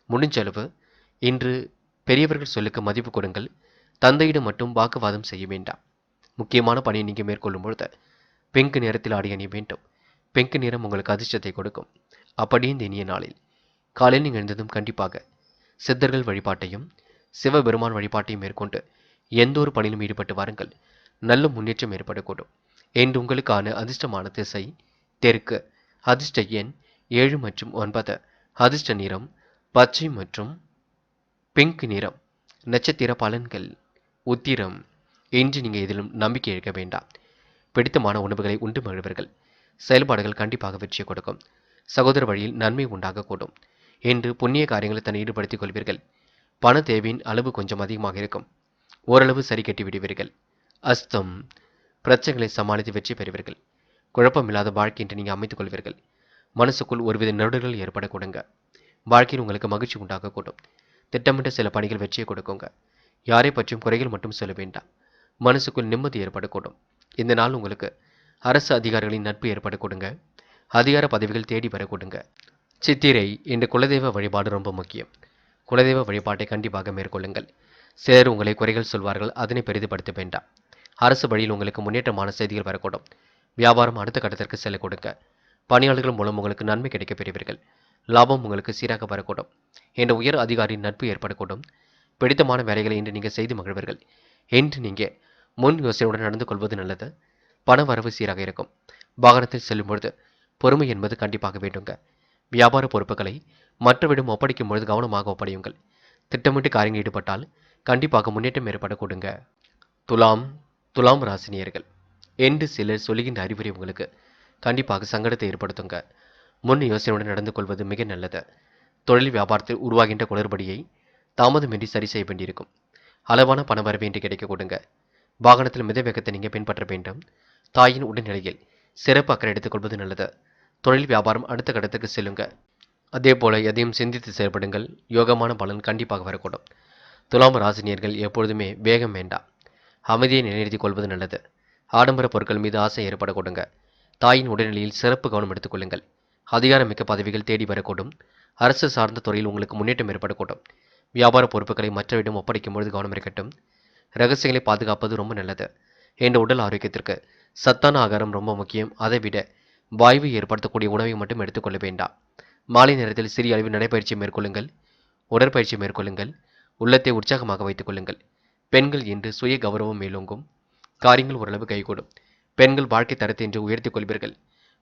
முடிஞ்ச அளவு இன்று பெரியவர்கள் சொல்லுக்கு மதிப்பு கொடுங்கள். தந்தையிடம் மட்டும் வாக்குவாதம் செய்ய வேண்டாம். முக்கியமான பணியை நீங்கள் மேற்கொள்ளும் பொழுது பிங்க் நிறத்தில் ஆடை அணிய வேண்டும். பிங்க் நிறம் உங்களுக்கு அதிர்ஷ்டத்தை கொடுக்கும். அப்படி இந்த இனிய நாளில் காலையில் நீங்கள் எழுந்ததும் கண்டிப்பாக சித்தர்கள் வழிபாட்டையும் சிவபெருமான் வழிபாட்டையும் மேற்கொண்டு எந்த ஒரு பணியிலும் ஈடுபட்டு வாருங்கள். நல்ல முன்னேற்றம் ஏற்படக்கூடும். என்று உங்களுக்கான அதிர்ஷ்டமான திசை தெற்கு. அதிர்ஷ்ட எண் 7 மற்றும் 9. அதிர்ஷ்ட நிறம் பச்சை மற்றும் பிங்க் நிறம். நட்சத்திர பலன்கள். உத்திரம். இன்று நீங்கள் எதிலும் நம்பிக்கை இழக்க வேண்டாம். பிடித்தமான உணவுகளை உண்டு மகிழ்வீர்கள். செயல்பாடுகள் கண்டிப்பாக வெற்றியை கொடுக்கும். சகோதர வழியில் நன்மை உண்டாகக்கூடும். இன்று புண்ணிய காரியங்களை தன்னை ஈடுபடுத்திக் கொள்வீர்கள். பண தேவையின் அளவு கொஞ்சம் அதிகமாக இருக்கும். ஓரளவு சரி கட்டி விடுவீர்கள். அஸ்தம். பிரச்சனைகளை சமாளித்து வெற்றி பெறுவீர்கள். குழப்பமில்லாத வாழ்க்கை என்று நீங்கள் அமைத்துக் கொள்வீர்கள். மனசுக்குள் ஒருவித நெருடல்கள் ஏற்பட கொடுங்க. வாழ்க்கையில் உங்களுக்கு மகிழ்ச்சி உண்டாகக்கூடும். திட்டமிட்ட சில பணிகள் வெற்றியை கொடுக்குங்க. யாரை பற்றியும் குறைகள் மட்டும் சொல்ல வேண்டாம். மனசுக்குள் நிம்மதி ஏற்படக்கூடும். இந்த நாள் உங்களுக்கு அரசு அதிகாரிகளின் நட்பு ஏற்பட கொடுங்க. அதிகார பதவிகள் தேடி வர கொடுங்க. சித்திரை. இன்று குலதெய்வ வழிபாடு ரொம்ப முக்கியம். குலதெய்வ வழிபாட்டை கண்டிப்பாக மேற்கொள்ளுங்கள். சிலர் உங்களை குறைகள் சொல்வார்கள். அதனை பெரிதுபடுத்த வேண்டாம். அரசு வழியில் உங்களுக்கு முன்னேற்றமான செய்திகள் வரக்கூடும். வியாபாரம் அடுத்த கட்டத்திற்கு செல்ல கொடுங்க. பணியாளர்கள் மூலம் உங்களுக்கு நன்மை கிடைக்கப் பெறுவீர்கள். லாபம் உங்களுக்கு சீராக வரக்கூடும். என்ற உயர் அதிகாரியின் நட்பு ஏற்படக்கூடும். பிடித்தமான வேலைகளை இன்று நீங்கள் செய்து மகிழ்வீர்கள். இன்று நீங்கள் முன் யோசனையுடன் நடந்து கொள்வது நல்லது. பண வரவு சீராக இருக்கும். வாகனத்தில் செல்லும் பொழுது பொறுமை என்பது கண்டிப்பாக வேண்டுங்க. வியாபார பொறுப்புகளை மற்றவரிடம் ஒப்படைக்கும் பொழுது கவனமாக ஒப்படையுங்கள். திட்டமிட்டு காரியங்கள் ஈடுபட்டால் கண்டிப்பாக முன்னேற்றம் ஏற்பட கொடுங்க. துலாம் ராசினியர்கள், என்று சிலர் சொல்லுகின்ற அறிவுரை உங்களுக்கு கண்டிப்பாக சங்கடத்தை ஏற்படுத்துங்க. முன் யோசனையுடன் நடந்து கொள்வது மிக நல்லது. தொழில் வியாபாரத்தில் உருவாகின்ற குளறுபடியை தாமதமின்றி சரி செய்ய வேண்டியிருக்கும். அளவான பணவரவு இன்று கிடைக்க கொடுங்க. வாகனத்தில் மித வேகத்தை நீங்கள் பின்பற்ற வேண்டும். தாயின் உடல்நிலையில் சிறப்பு அக்கறை எடுத்துக்கொள்வது நல்லது. தொழில் வியாபாரம் அடுத்த கட்டத்துக்கு செல்லுங்க. அதே போல எதையும் சிந்தித்து செயல்படுங்கள். யோகமான பலன் கண்டிப்பாக வரக்கூடும். துலாம் ராசினியர்கள் எப்பொழுதுமே வேகம் வேண்டாம். அமைதியை நிலைநிறுத்திக் கொள்வது நல்லது. ஆடம்பர பொருட்கள் மீது ஆசை ஏற்பட கொடுங்க. தாயின் உடல்நிலையில் சிறப்பு கவனம் எடுத்துக்கொள்ளுங்கள். அதிகாரமிக்க பதவிகள் தேடி வரக்கூடும். அரசு சார்ந்த துறையில் உங்களுக்கு முன்னேற்றம் ஏற்படக்கூடும். வியாபார பொறுப்புகளை மற்றவரிடம் ஒப்படைக்கும் பொழுது கவனம் இருக்கட்டும். ரகசியங்களை பாதுகாப்பது ரொம்ப நல்லது. என்ற உடல் ஆரோக்கியத்திற்கு சத்தான ஆகாரம் ரொம்ப முக்கியம். அதை விட வாய்வு ஏற்படுத்தக்கூடிய உணவை மட்டும் எடுத்துக்கொள்ள வேண்டாம். மாலை நேரத்தில் சிறிய அளவில் நடைபயிற்சி மேற்கொள்ளுங்கள். உடற்பயிற்சி மேற்கொள்ளுங்கள். உள்ளத்தை உற்சாகமாக வைத்துக் கொள்ளுங்கள். பெண்கள் இன்று சுய கௌரவம் மேலோங்கும். காரியங்கள் ஓரளவு கைகூடும். பெண்கள் வாழ்க்கை தரத்தை இன்று உயர்த்திக் கொள்வீர்கள்.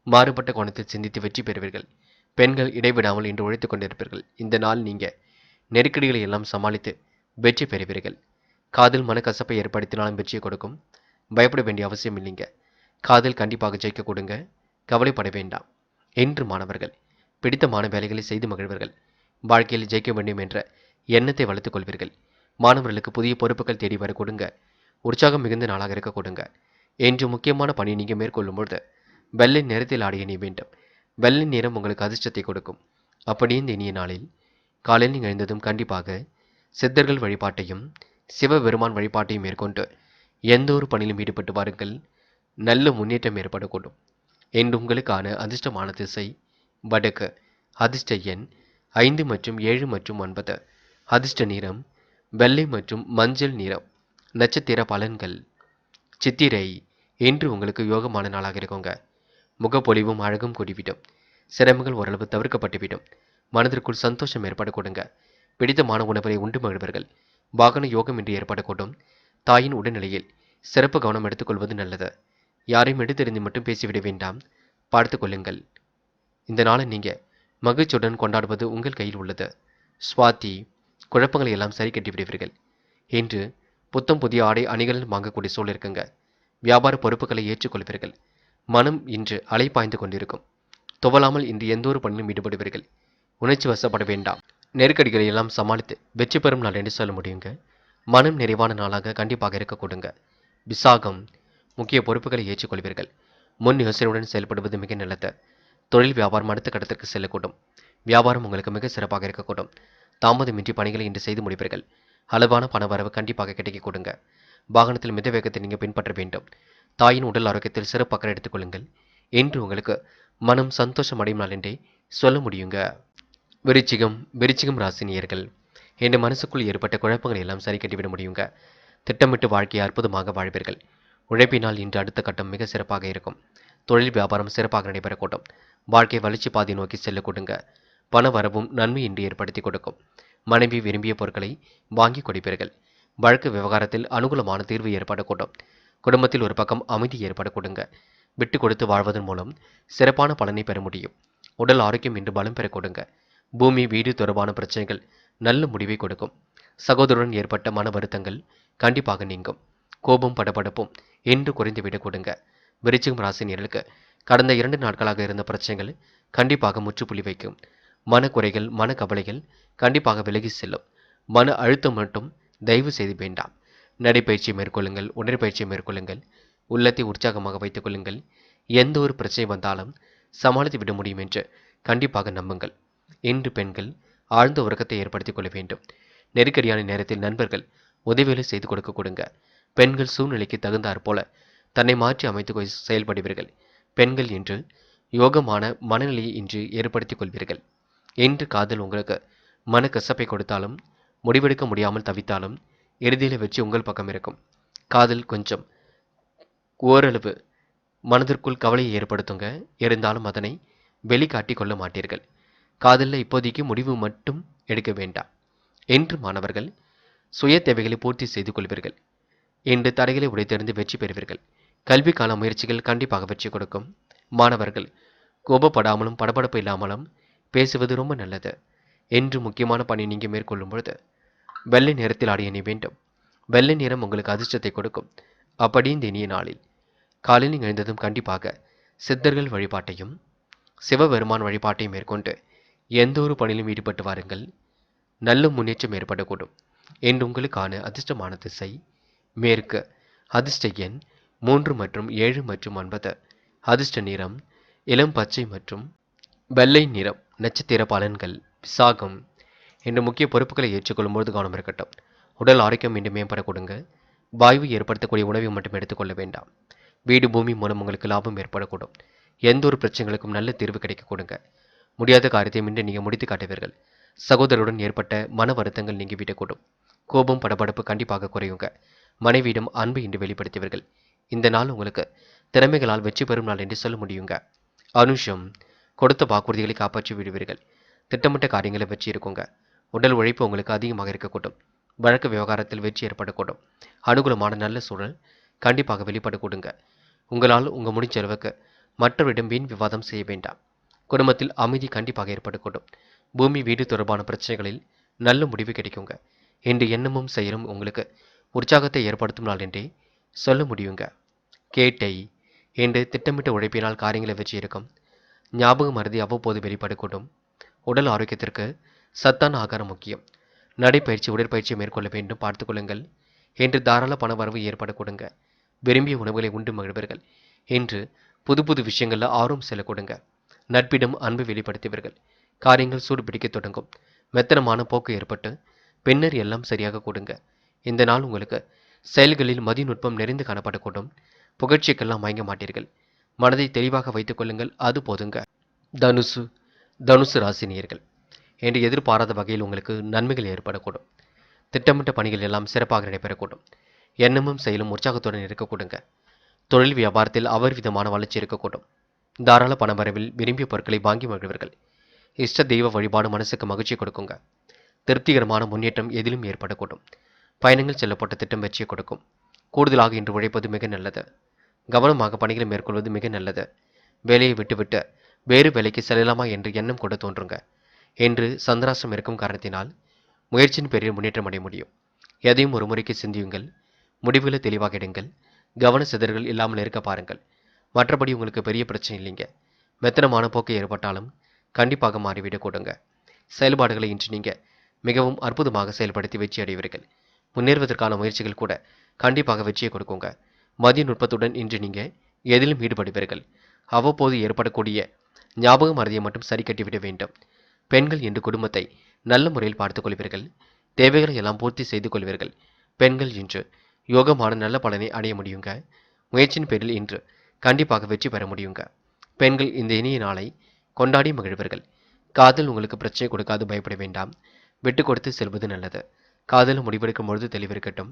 மாறுபட்ட கோணத்தில் சிந்தித்து வெற்றி பெறுவீர்கள். பெண்கள் இடைவிடாமல் இன்று உழைத்துக் கொண்டிருப்பீர்கள். இந்த நாள் நீங்க நெருக்கடிகளை எல்லாம் சமாளித்து வெற்றி பெறுவீர்கள். காதல் மனக்கசப்பை ஏற்படுத்தினாலும் வெற்றியை கொடுக்கும். பயப்பட வேண்டிய அவசியம் இல்லைங்க. காதல் கண்டிப்பாக ஜெயிக்க கொடுங்க. கவலைப்பட வேண்டாம். என்று மாணவர்கள் பிடித்தமான வேலைகளை செய்து மகிழ்வர்கள். வாழ்க்கையில் ஜெயிக்க வேண்டும் என்ற எண்ணத்தை வளர்த்துக் கொள்வீர்கள். மாணவர்களுக்கு புதிய பொறுப்புகள் தேடி வர கொடுங்க. உற்சாகம் மிகுந்த நாளாக இருக்க கொடுங்க. என்று முக்கியமான பணி நீங்கள் மேற்கொள்ளும் பொழுது வெள்ளை நிறத்தில் ஆடிய நீ வேண்டும். வெள்ளை நிறம் உங்களுக்கு அதிர்ஷ்டத்தை கொடுக்கும். அப்படி இந்த இனிய நாளில் காலையில் நீங்கள் எழுந்ததும் கண்டிப்பாக சித்தர்கள் வழிபாட்டையும் சிவபெருமான் வழிபாட்டையும் மேற்கொண்டு எந்த ஒரு பணியிலும் ஈடுபட்டு வாருங்கள். நல்ல முன்னேற்றம் ஏற்படக்கூடும். என்று உங்களுக்கான அதிர்ஷ்டமான திசை வடக்கு. அதிர்ஷ்ட எண் 5 மற்றும் 7 மற்றும் 9. அதிர்ஷ்ட நிறம் வெள்ளை மற்றும் மஞ்சள் நிறம். நட்சத்திர பலன்கள். சித்திரை இன்று உங்களுக்கு யோகமான நாளாக இருக்குங்க. முகப்பொலிவும் அழகும் கூடிவிடும். சிரமங்கள் ஓரளவு தவிர்க்கப்பட்டுவிடும். மனதிற்குள் சந்தோஷம் ஏற்பட கொடுங்க. பிடித்தமான உணவை உண்டு மகிழ்வர்கள். வாகன யோகம் இன்று ஏற்படக்கூடும். தாயின் உடல்நிலையில் சிறப்பு கவனம் எடுத்துக்கொள்வது நல்லது. யாரையும் எடுத்தெறிந்து மட்டும் பேசிவிட வேண்டாம். பார்த்து கொள்ளுங்கள். இந்த நாளை நீங்க மகிழ்ச்சியுடன் கொண்டாடுவது உங்கள் கையில் உள்ளது. சுவாதி குழப்பங்களை எல்லாம் சரி கட்டி விடுவீர்கள். இன்று புத்தம் புதிய ஆடை அணிகளில் வாங்கக்கூடிய சூழல் இருக்குங்க. வியாபார பொறுப்புகளை ஏற்றுக்கொள்வீர்கள். மனம் இன்று அலை பாய்ந்து கொண்டிருக்கும். துவலாமல் இன்று எந்த ஒரு பணியிலும் ஈடுபடுவீர்கள். உணர்ச்சி வசப்பட வேண்டாம். நெருக்கடிகளை எல்லாம் சமாளித்து வெற்றி பெறும் நாள் என்று சொல்ல முடியுங்க. மனம் நிறைவான நாளாக கண்டிப்பாக இருக்க கொடுங்க. விசாகம் முக்கிய பொறுப்புகளை ஏற்றுக்கொள்வீர்கள். முன் யோசனையுடன் செயல்படுவது மிக நல்லது. தொழில் வியாபாரம் அடுத்த கட்டத்திற்கு செல்லக்கூடும். வியாபாரம் உங்களுக்கு மிக சிறப்பாக இருக்கக்கூடும். தாமதமின்றி பணிகளை இன்று செய்து முடிப்பீர்கள். அளவான பண வரவு கண்டிப்பாக கிடைக்க கொடுங்க. வாகனத்தில் மித வேகத்தை நீங்கள் பின்பற்ற வேண்டும். தாயின் உடல் ஆரோக்கியத்தில் சிறப்பு அக்கறை எடுத்துக்கொள்ளுங்கள். என்று உங்களுக்கு மனம் சந்தோஷம் அடையும் நாள் என்றே சொல்ல முடியுங்க. விருச்சிகம் ராசினியர்கள் என் மனசுக்குள் ஏற்பட்ட குழப்பங்களை எல்லாம் சரி கட்டிவிட முடியுங்க. திட்டமிட்டு வாழ்க்கையை அற்புதமாக வாழ்வீர்கள். உழைப்பினால் இன்று அடுத்த கட்டம் மிக சிறப்பாக இருக்கும். தொழில் வியாபாரம் சிறப்பாக நடைபெறக்கூடும். வாழ்க்கை வளர்ச்சி பாதை நோக்கி செல்ல கொடுங்க. பண வரவும் நன்மை இன்று ஏற்படுத்தி கொடுக்கும். மனைவி விரும்பிய பொருட்களை வாங்கி கொடுப்பீர்கள். வழக்கு விவகாரத்தில் அனுகூலமான தீர்வு ஏற்படக்கூடும். குடும்பத்தில் ஒரு பக்கம் அமைதி ஏற்பட கொடுங்க. விட்டு கொடுத்து வாழ்வதன் மூலம் சிறப்பான பலனை பெற முடியும். உடல் ஆரோக்கியம் இன்று பலம் பெற கொடுங்க. பூமி வீடு தொடர்பான பிரச்சனைகள் நல்ல முடிவை கொடுக்கும். சகோதரருடன் ஏற்பட்ட மன வருத்தங்கள் கண்டிப்பாக நீங்கும். கோபம் படபடப்பும் என்று குறைந்துவிடக் கொடுங்க. விருச்சிகம் ராசினியர்களுக்கு கடந்த 2 நாட்களாக இருந்த பிரச்சனைகள் கண்டிப்பாக முற்றுப்புள்ளி வைக்கும். மனக்குறைகள் மனக்கவலைகள் கண்டிப்பாக விலகி செல்லும். மன அழுத்தம் மட்டும் தயவு செய்து வேண்டாம். நடைப்பயிற்சி மேற்கொள்ளுங்கள். உடற்பயிற்சி மேற்கொள்ளுங்கள். உள்ளத்தை உற்சாகமாக வைத்துக் கொள்ளுங்கள். எந்த ஒரு பிரச்சனை வந்தாலும் சமாளித்து விட முடியும் என்று கண்டிப்பாக நம்புங்கள். இன்று பெண்கள் ஆழ்ந்த உறக்கத்தை ஏற்படுத்திக் கொள்ள வேண்டும். நெருக்கடியான நேரத்தில் நண்பர்கள் உதவிகளை செய்து கொடுக்க கொடுங்க. பெண்கள் சூழ்நிலைக்கு தகுந்தாற் போல தன்னை மாற்றி அமைத்து செயல்படுவீர்கள். பெண்கள் இன்று யோகமான மனநிலையை இன்று ஏற்படுத்திக் கொள்வீர்கள். இன்று காதல் உங்களுக்கு மனக்கசப்பை கொடுத்தாலும் முடிவெடுக்க முடியாமல் தவித்தாலும் இறுதியில் வெற்றி உங்கள் பக்கம் இருக்கும். காதல் கொஞ்சம் ஓரளவு மனதிற்குள் கவலையை ஏற்படுத்துங்க. இருந்தாலும் அதனை வெளிக்காட்டி கொள்ள மாட்டீர்கள். காதலில் இப்போதைக்கு முடிவு மட்டும் எடுக்க வேண்டாம். என்று மாணவர்கள் சுய தேவைகளை பூர்த்தி செய்து கொள்வீர்கள். இன்று தடைகளை உடைத்தெறிந்து வெற்றி பெறுவீர்கள். கல்விக்கான முயற்சிகள் கண்டிப்பாக வெற்றி கொடுக்கும். மாணவர்கள் கோபப்படாமலும் படபடப்பு இல்லாமலும் பேசுவது ரொம்ப நல்லது. என்று முக்கியமான பணி நீங்கள் மேற்கொள்ளும் பொழுது வெள்ளை நிறத்தில் ஆடிய நீ வேண்டும். வெள்ளை நிறம் உங்களுக்கு அதிர்ஷ்டத்தை கொடுக்கும். அப்படி இந்த இனிய நாளில் காலையில் நீங்கள் எழுந்ததும் கண்டிப்பாக சித்தர்கள் வழிபாட்டையும் சிவபெருமான் வழிபாட்டை மேற்கொண்டு எந்த ஒரு பணியிலும் ஈடுபட்டு வாருங்கள். நல்ல முன்னேற்றம் ஏற்படக்கூடும். இன்று உங்களுக்கான அதிர்ஷ்டமான திசை மேற்கு. அதிர்ஷ்ட எண் 3 மற்றும் 7 மற்றும் 9. அதிர்ஷ்ட நிறம் இளம் பச்சை மற்றும் வெள்ளை நிறம். நட்சத்திர பலன்கள் விசாகம். இன்று முக்கிய பொறுப்புகளை ஏற்றுக்கொள்ளும்போது கவனம் இருக்கட்டும். உடல் ஆரோக்கியம் மீண்டும் மேம்பட கொடுங்க. வாய்வு ஏற்படுத்தக்கூடிய உணவை மட்டும் எடுத்துக்கொள்ள வேண்டாம். வீடு பூமி மூலம் உங்களுக்கு லாபம் ஏற்படக்கூடும். எந்த ஒரு பிரச்சனைகளுக்கும் நல்ல தீர்வு கிடைக்க கொடுங்க. முடியாத காரியத்தை இன்று நீங்கள் முடித்து காட்டுவீர்கள். சகோதரருடன் ஏற்பட்ட மன வருத்தங்கள் நீங்கிவிடக்கூடும். கோபம் படபடப்பு கண்டிப்பாக குறையுங்க. மனைவியிடம் அன்பு இன்று வெளிப்படுத்துவீர்கள். இந்த நாள் உங்களுக்கு திறமைகளால் வெற்றி பெறும் நாள் என்று சொல்ல முடியுங்க. அனுஷம் கொடுத்த வாக்குறுதிகளை காப்பாற்றி விடுவீர்கள். திட்டமிட்ட காரியங்களை வெற்றி இருக்குங்க. உடல் உழைப்பு உங்களுக்கு அதிகமாக இருக்கக்கூடும். வழக்கு விவகாரத்தில் வெற்றி ஏற்படக்கூடும். அனுகூலமான நல்ல சூழல் கண்டிப்பாக வெளிப்படக்கூடுங்க. உங்களால் உங்கள் முடிஞ்ச அளவுக்கு மற்றவரிடம் வீண் விவாதம் செய்ய வேண்டாம். குடும்பத்தில் அமைதி கண்டிப்பாக ஏற்படக்கூடும். பூமி வீடு தொடர்பான பிரச்சனைகளில் நல்ல முடிவு கிடைக்குங்க. இன்று எண்ணமும் செயலும் உங்களுக்கு உற்சாகத்தை ஏற்படுத்தும் நாள் என்றே சொல்ல முடியுங்க. கேட்டை என்று திட்டமிட்ட உழைப்பினால் காரியங்களை வெற்றி இருக்கும். ஞாபக மருதி அவ்வப்போது வெளிப்படக்கூடும். உடல் ஆரோக்கியத்திற்கு சத்தான ஆகாரம் முக்கியம். நடைப்பயிற்சி உடற்பயிற்சி மேற்கொள்ள வேண்டும், பார்த்துக் கொள்ளுங்கள். இன்று தாராள பண வரவு ஏற்படக்கூடுங்க. விரும்பிய உணவுகளை உண்டு மகிழ்வீர்கள். இன்று புது புது விஷயங்கள்ல ஆர்வம் செல்ல கொடுங்க. நட்பிடம் அன்பு வெளிப்படுத்துவீர்கள். காரியங்கள் சூடு பிடிக்க தொடங்கும். மெத்தனமான போக்கு ஏற்பட்டு பின்னர் எல்லாம் சரியாக கொடுங்க. இந்த நாள் உங்களுக்கு செயல்களில் மதிநுட்பம் நிறைந்து காணப்படக்கூடும். புகழ்ச்சிக்கெல்லாம் மயங்க மாட்டீர்கள். மனதை தெளிவாக வைத்துக் கொள்ளுங்கள், அது போதுங்க. தனுசு தனுசு ராசினியர்கள் என்று எதிர்பாராத வகையில் உங்களுக்கு நன்மைகள் ஏற்படக்கூடும். திட்டமிட்ட பணிகள் எல்லாம் சிறப்பாக நடைபெறக்கூடும். எண்ணமும் செயலும் உற்சாகத்துடன் இருக்கக்கூடுங்க. தொழில் வியாபாரத்தில் விதமான வளர்ச்சி இருக்கக்கூடும். தாராள பணவரவில் விரும்பிய பொருட்களை வாங்கி மகிழ்வீர்கள். இஷ்ட தெய்வ வழிபாடு மனசுக்கு மகிழ்ச்சி கொடுக்குங்க. திருப்திகரமான முன்னேற்றம் எதிலும் ஏற்படக்கூடும். பயணங்கள் செல்லப்பட்ட திட்டம் வெற்றியை கொடுக்கும். கூடுதலாக இன்று உழைப்பது மிக நல்லது. கவனமாக பணிகளை மேற்கொள்வது மிக நல்லது. வேலையை விட்டுவிட்டு வேறு வேலைக்கு செல்லலாமா என்று எண்ணம் கூட தோன்றுங்க. என்று சந்திராசிரம் இருக்கும் காரணத்தினால் முயற்சியின் பேரில் முன்னேற்றம் அடைய முடியும். எதையும் ஒரு முறைக்கு சிந்தியுங்கள். முடிவுகளை தெளிவாக எடுங்கள். கவன சிதறல்கள் இல்லாமல் இருக்க பாருங்கள். மற்றபடி உங்களுக்கு பெரிய பிரச்சனை இல்லைங்க. மெத்தனமான போக்கு ஏற்பட்டாலும் கண்டிப்பாக மாறிவிடக் கொடுங்க. செயல்பாடுகளை இன்று நீங்கள் மிகவும் அற்புதமாக செயல்படுத்தி வெற்றி அடைவீர்கள். முன்னேறுவதற்கான முயற்சிகள் கூட கண்டிப்பாக வெற்றியை கொடுக்குங்க. மதிய நுட்பத்துடன் இன்று நீங்கள் எதிலும் ஈடுபடுவீர்கள். அவ்வப்போது ஏற்படக்கூடிய ஞாபக மறதியை மட்டும் சரி கட்டிவிட வேண்டும். பெண்கள் இன்று குடும்பத்தை நல்ல முறையில் பார்த்துக் கொள்வீர்கள். தேவைகளை எல்லாம் பூர்த்தி செய்து கொள்வீர்கள். பெண்கள் இன்று யோகமான நல்ல பலனை அடைய முடியுங்க. முயற்சியின் பேரில் இன்று கண்டிப்பாக வெற்றி பெற முடியுங்க. பெண்கள் இந்த இனிய நாளை கொண்டாடி மகிழ்வீர்கள். காதல் உங்களுக்கு பிரச்சனை கொடுக்காது, பயப்பட வேண்டாம். விட்டு கொடுத்து செல்வது நல்லது. காதல் முடிவெடுக்கும் பொழுது தெளிவிருக்கட்டும்.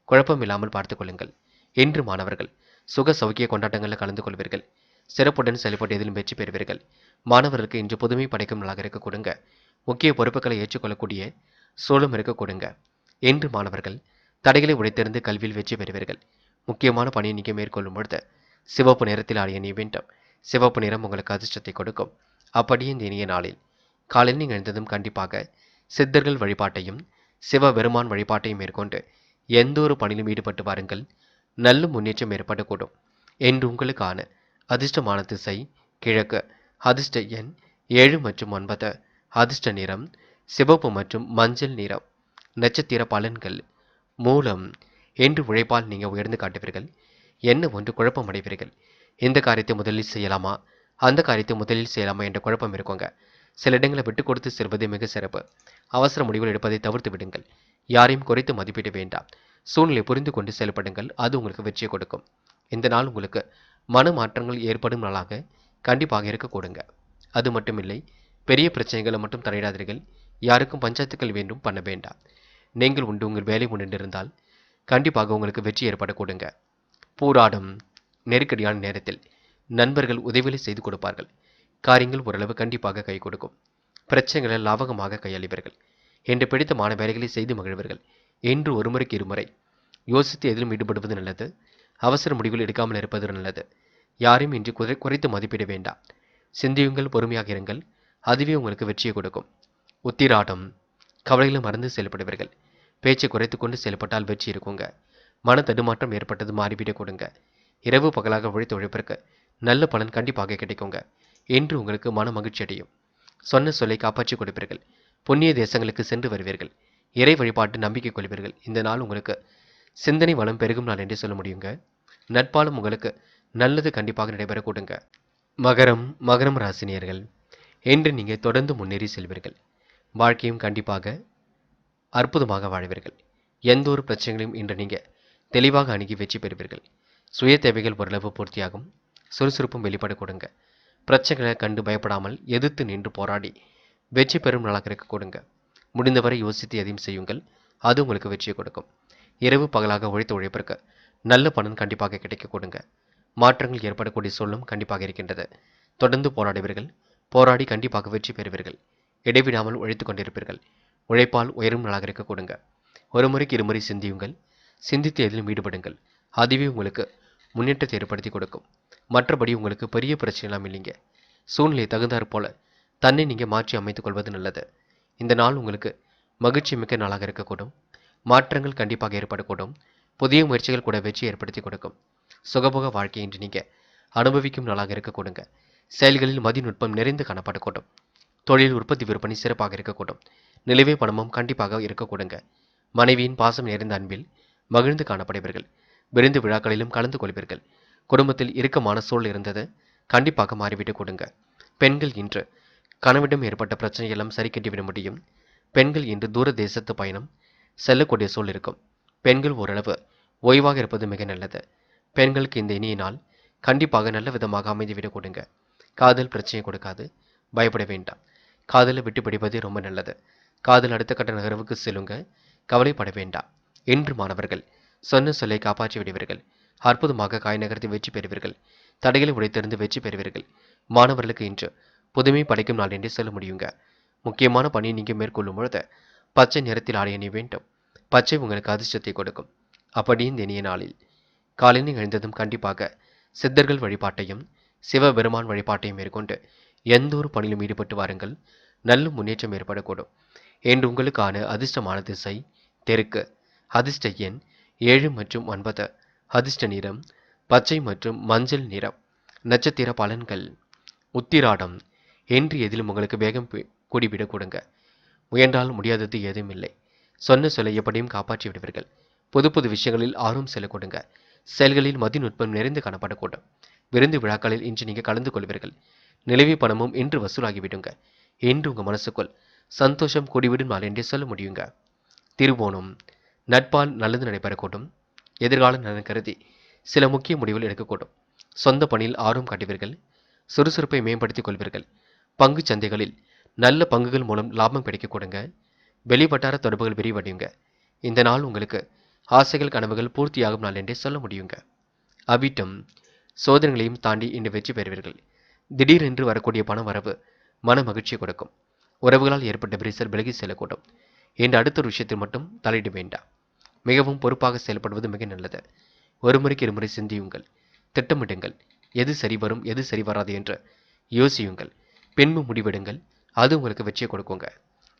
குழப்பம் இல்லாமல் பார்த்துக் கொள்ளுங்கள். இன்று மாணவர்கள் சுக சௌக்கிய கொண்டாட்டங்களில் கலந்து கொள்வீர்கள். சிறப்புடன் செயல்பட்டு எதிலும் வெற்றி பெறுவீர்கள். மாணவர்களுக்கு இன்று புதுமை படைக்கும் நாளாக இருக்க கொடுங்க. முக்கிய பொறுப்புகளை ஏற்றுக்கொள்ளக்கூடிய சூழலும் இருக்க கொடுங்க. இன்று மாணவர்கள் தடைகளை உடைத்தெறிந்து கல்வியில் வெற்றி பெறுவீர்கள். முக்கியமான பணியை நீங்கள் மேற்கொள்ளும் பொழுது சிவப்பு நிறத்தில் ஆடிய நீ வேண்டும். சிவப்பு நிறம் உங்களுக்கு அதிர்ஷ்டத்தை கொடுக்கும். அப்படியே இந்த இனிய நாளில் காலையில் நீங்கள் எழுந்ததும் கண்டிப்பாக சித்தர்கள் வழிபாட்டையும் சிவபெருமான் வழிபாட்டையும் மேற்கொண்டு எந்த ஒரு பணியிலும் ஈடுபட்டு வாருங்கள். நல்ல முன்னேற்றம் ஏற்படக்கூடும். என்று உங்களுக்கான அதிர்ஷ்டமான திசை கிழக்கு. அதிர்ஷ்ட எண் 7 மற்றும் 9. அதிர்ஷ்ட நிறம் சிவப்பு மற்றும் மஞ்சள் நிறம். நட்சத்திர பலன்கள் மூலம். என்று உழைப்பால் நீங்கள் உயர்ந்து காட்டுவீர்கள். என்ன ஒன்று குழப்பம் அடைவீர்கள். இந்த காரியத்தை முதலில் செய்யலாமா, அந்த காரியத்தை முதலில் செய்யலாமா என்ற குழப்பம் இருக்குங்க. சில இடங்களை விட்டு கொடுத்து செல்வது மிக சிறப்பு. அவசர முடிவுகள் எடுப்பதை தவிர்த்து விடுங்கள். யாரையும் குறைத்து மதிப்பிட வேண்டாம். சூழ்நிலை புரிந்து கொண்டு செயல்படுங்கள், அது உங்களுக்கு வெற்றியை கொடுக்கும். இந்த நாள் உங்களுக்கு மன மாற்றங்கள் ஏற்படும் நாளாக கண்டிப்பாக இருக்க கொடுங்க. அது மட்டுமில்லை, பெரிய பிரச்சனைகளை மட்டும் தலையிடாதீர்கள். யாருக்கும் பஞ்சாயத்துக்கள் வேண்டும் பண்ண வேண்டாம். நீங்கள் உண்டு உங்கள் வேலை முன்னிருந்தால் கண்டிப்பாக உங்களுக்கு வெற்றி ஏற்பட கொடுங்க. போராடும் நெருக்கடியான நேரத்தில் நண்பர்கள் உதவிகளை செய்து கொடுப்பார்கள். காரியங்கள் ஓரளவு கண்டிப்பாக கை கொடுக்கும். பிரச்சனைகளை லாபகமாக கையாளுவீர்கள். என்று பிடித்தமான வேலைகளை செய்து மகிழ்வீர்கள். என்று ஒரு முறைக்கு இருமுறை யோசித்து எதிலும் ஈடுபடுவது நல்லது. அவசர முடிவுகள் எடுக்காமல் இருப்பது நல்லது. யாரையும் இன்று குறைத்து மதிப்பிட வேண்டாம். சிந்தியுங்கள், பொறுமையாக இருங்கள். அதுவே உங்களுக்கு வெற்றியை கொடுக்கும். உத்திராடம் கவலைகளை மறந்து செயல்படுவீர்கள். பேச்சை குறைத்து கொண்டு செயல்பட்டால் வெற்றி இருக்குங்க. மன தடுமாற்றம் ஏற்பட்டது மாறிவிட கொடுங்க. இரவு பகலாக உழைத்த உழைப்பிற்கு நல்ல பலன் கண்டிப்பாக கிடைக்குங்க. என்று உங்களுக்கு மன மகிழ்ச்சி அடையும். சொன்ன சொல்லை காப்பாற்றிக் கொடுப்பீர்கள். புண்ணிய தேசங்களுக்கு சென்று வருவீர்கள். இறை வழிபாட்டு நம்பிக்கை கொள்வீர்கள். இந்த நாள் உங்களுக்கு சிந்தனை வளம் பெருகும் நாள் என்று சொல்ல முடியுங்க. நட்பாலும் உங்களுக்கு நல்லது கண்டிப்பாக நடைபெற கூடுங்க. மகரம் ராசினியர்கள், என்று நீங்க தொடர்ந்து முன்னேறி செல்வீர்கள். வாழ்க்கையும் கண்டிப்பாக அற்புதமாக வாழ்வீர்கள். எந்த ஒரு பிரச்சனைகளையும் இன்று நீங்க தெளிவாக அணுகி வெற்றி பெறுவீர்கள். சுய தேவைகள் ஓரளவு பூர்த்தியாகும். சுறுசுறுப்பும் வெளிப்பட கொடுங்க. பிரச்சனைகளை கண்டு பயப்படாமல் எதிர்த்து நின்று போராடி வெற்றி பெறும் நாளாக இருக்க கொடுங்க. முடிந்தவரை யோசித்து எதையும் செய்யுங்கள். அது உங்களுக்கு வெற்றியை கொடுக்கும். இரவு பகலாக உழைத்த உழைப்பிற்கு நல்ல பலன் கண்டிப்பாக கிடைக்க கொடுங்க. மாற்றங்கள் ஏற்படக்கூடிய சூழலும் கண்டிப்பாக இருக்கின்றது. தொடர்ந்து போராடுவீர்கள். போராடி கண்டிப்பாக வெற்றி பெறுவீர்கள். இடைவிடாமல் உழைத்துக் கொண்டிருப்பீர்கள். உழைப்பால் உயரும் நாளாக இருக்க கொடுங்க. ஒரு முறைக்கு இருமுறை சிந்தியுங்கள். சிந்தித்து எதிலும் ஈடுபடுங்கள். அதுவே உங்களுக்கு முன்னேற்றத்தை ஏற்படுத்தி கொடுக்கும். மற்றபடி உங்களுக்கு பெரிய பிரச்சனைலாம் இல்லைங்க. சூழ்நிலை தகுந்தாற் போல தன்னை நீங்கள் மாற்றி அமைத்துக் கொள்வது நல்லது. இந்த நாள் உங்களுக்கு மகிழ்ச்சி மிக்க நாளாக இருக்கக்கூடும். மாற்றங்கள் கண்டிப்பாக ஏற்படக்கூடும். புதிய முயற்சிகள் கூட வெற்றி ஏற்படுத்தி கொடுக்கும். சுகபோக வாழ்க்கை என்று நீங்கள் அனுபவிக்கும் நாளாக இருக்க கொடுங்க. செயல்களில் மதிநுட்பம் நிறைந்து காணப்படக்கூடும். தொழில் உற்பத்தி விற்பனை சிறப்பாக இருக்கக்கூடும். நிலுவை பணமும் கண்டிப்பாக இருக்க கொடுங்க. மனைவியின் பாசம் நிறைந்த அன்பில் மகிழ்ந்து காணப்படுவீர்கள். விருந்து விழாக்களிலும் கலந்து கொள்வீர்கள். குடும்பத்தில் இறுக்கமான சூழல் இருந்தது கண்டிப்பாக மாறிவிட்டு கொடுங்க. பெண்கள் இன்று கணவனிடம் ஏற்பட்ட பிரச்சனையெல்லாம் சரி கட்டிவிட முடியும். பெண்கள் இன்று தூர தேசத்து பயணம் செல்லக்கூடிய சூழல் இருக்கும். பெண்கள் ஓரளவு ஓய்வாக இருப்பது மிக நல்லது. பெண்களுக்கு இந்த இனிய நாள் கண்டிப்பாக நல்ல விதமாக அமைந்துவிடக் கொடுங்க. காதல் பிரச்சனை கொடுக்காது. பயப்பட வேண்டாம். காதலை விட்டு பிடிப்பதே ரொம்ப நல்லது. காதல் அடுத்த கட்ட நகர்வுக்கு செல்லுங்க. கவலைப்பட வேண்டாம். இன்று மாணவர்கள் சொன்ன சொல்லை காப்பாற்றி விடுவீர்கள். அற்புதமாக காய் நகர்த்தி வெற்றி பெறுவீர்கள். தடைகளை உடைத்திருந்து வெற்றி பெறுவீர்கள். மாணவர்களுக்கு இன்று புதுமை படைக்கும் நாள் என்றே சொல்ல முடியுங்க. முக்கியமான பணியை நீங்கள் மேற்கொள்ளும் பொழுது பச்சை நிறத்தில் ஆடை அணிய வேண்டும். பச்சை உங்களுக்கு அதிர்ஷ்டத்தை கொடுக்கும். அப்படி இந்த இனிய நாளில் காலையில் எழுந்ததும் கண்டிப்பாக சித்தர்கள் வழிபாட்டையும் சிவபெருமான் வழிபாட்டையும் மேற்கொண்டு எந்த ஒரு பணியிலும் ஈடுபட்டு வாருங்கள். நல்ல முன்னேற்றம் ஏற்படக்கூடும். என்று உங்களுக்கான அதிர்ஷ்டமான திசை தெற்கு. அதிர்ஷ்ட எண் 7 மற்றும் 9. அதிர்ஷ்ட நிறம் பச்சை மற்றும் மஞ்சள் நிறம். நட்சத்திர பலன்கள். உத்திராடம். என்று எதிலும் உங்களுக்கு வேகம் கூடிவிடக் கொடுங்க. முயன்றால் முடியாதது ஏதும் இல்லை. சொன்ன சொல்லை எப்படியும் காப்பாற்றி விடுவீர்கள். புது புது விஷயங்களில் ஆர்வம் செல்ல கொடுங்க. செயல்களில் மதிநுட்பம் நிறைந்து காணப்படக்கூடும். விருந்து விழாக்களில் இன்று நீங்கள் கலந்து கொள்வீர்கள். நிலவி பணமும் இன்று வசூலாகிவிடுங்க. இன்று உங்கள் மனசுக்குள் சந்தோஷம் கூடிவிடும் நாள் என்றே சொல்ல முடியுங்க. திருவோணம். நட்பால் நல்லது நடைபெறக்கூடும். எதிர்கால நலன் கருதி சில முக்கிய முடிவுகள் எடுக்கக்கூடும். சொந்த பணியில் ஆர்வம் காட்டுவீர்கள். சுறுசுறுப்பை மேம்படுத்திக் கொள்வீர்கள். பங்கு சந்தைகளில் நல்ல பங்குகள் மூலம் லாபம் கிடைக்க கொடுங்க. வெளிவட்டார தொடர்புகள் விரிவடையுங்க. இந்த நாள் உங்களுக்கு ஆசைகள் கனவுகள் பூர்த்தியாகும் நாள் என்றே சொல்ல முடியுங்க. அவிட்டம். சோதனைகளையும் தாண்டி இன்று வெற்றி பெறுவீர்கள். திடீரென்று வரக்கூடிய பண வரவு மன மகிழ்ச்சியை கொடுக்கும். உறவுகளால் ஏற்பட்ட விரிசல் விலகி செல்லக்கூடும். என்று அடுத்த ஒரு விஷயத்தில் மட்டும் தலையிட வேண்டாம். மிகவும் பொறுப்பாக செயல்படுவது மிக நல்லது. ஒரு முறைக்கு இருமுறை சிந்தியுங்கள். திட்டமிடுங்கள். எது சரி வரும் எது சரி வராது என்று யோசியுங்கள். பின்பு முடிவெடுங்கள். அது உங்களுக்கு வெற்றியை கொடுக்குங்க.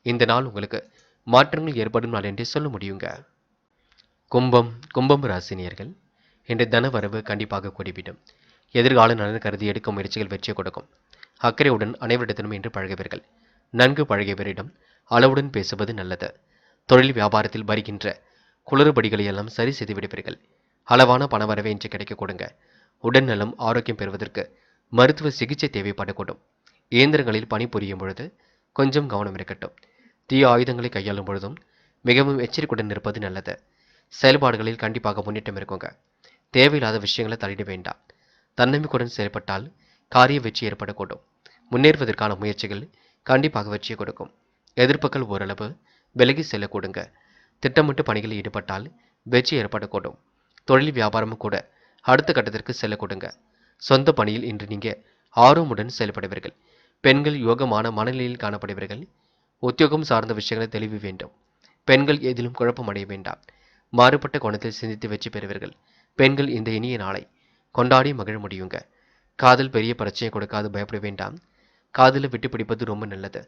இந்த நாள் உங்களுக்கு மாற்றங்கள் ஏற்படும் நாள் என்றே சொல்ல முடியுங்க. கும்பம் ராசினியர்கள், இன்று தனவரவு கண்டிப்பாக கூடிவிடும். எதிர்கால நலன் கருதி எடுக்கும் முயற்சிகள் வெற்றியை கொடுக்கும். அக்கறையுடன் அனைவரிடத்திலும் இன்று பழகுவீர்கள். நன்கு பழகியவரிடம் அளவுடன் பேசுவது நல்லது. தொழில் வியாபாரத்தில் வருகின்ற குளறுபடிகளை எல்லாம் சரி செய்து விடுவீர்கள். அளவான பணவரவை இன்று கிடைக்க கொடுங்க. உடல்நலம் ஆரோக்கியம் பெறுவதற்கு மருத்துவ சிகிச்சை தேவைப்படக்கூடும். இயந்திரங்களில் பணிபுரியும் பொழுது கொஞ்சம் கவனம் இருக்கட்டும். தீய ஆயுதங்களை கையாளும் பொழுதும் மிகவும் எச்சரிக்கையுடன் இருப்பது நல்லது. செயல்பாடுகளில் கண்டிப்பாக முன்னேற்றம் இருக்குங்க. தேவையில்லாத விஷயங்களை தலையிட வேண்டாம். தன்னம்பிக்கையுடன் செயல்பட்டால் காரிய வெற்றி ஏற்படக்கூடும். முன்னேறுவதற்கான முயற்சிகள் கண்டிப்பாக வெற்றியை கொடுக்கும். எதிர்ப்புகள் ஓரளவு விலகி செல்ல கொடுங்க. திட்டமிட்டு பணிகளில் ஈடுபட்டால் வெற்றி ஏற்படக்கூடும். தொழில் வியாபாரமும் கூட அடுத்த கட்டத்திற்கு செல்ல கொடுங்க. சொந்த பணியில் இன்று நீங்கள் ஆர்வமுடன் செயல்படுவீர்கள். பெண்கள் யோகமான மனநிலையில் காணப்படுவீர்கள். உத்தியோகம் சார்ந்த விஷயங்களை தெளிவு வேண்டும். பெண்கள் எதிலும் குழப்பம் அடைய வேண்டாம். மாறுபட்ட கோணத்தில் சிந்தித்து வெற்றி பெறுவீர்கள். பெண்கள் இந்த இனிய நாளை கொண்டாடி மகிழ முடியுங்க. காதல் பெரிய பிரச்சனை கொடுக்காது பயப்பட வேண்டாம். காதலை விட்டு பிடிப்பது ரொம்ப நல்லது.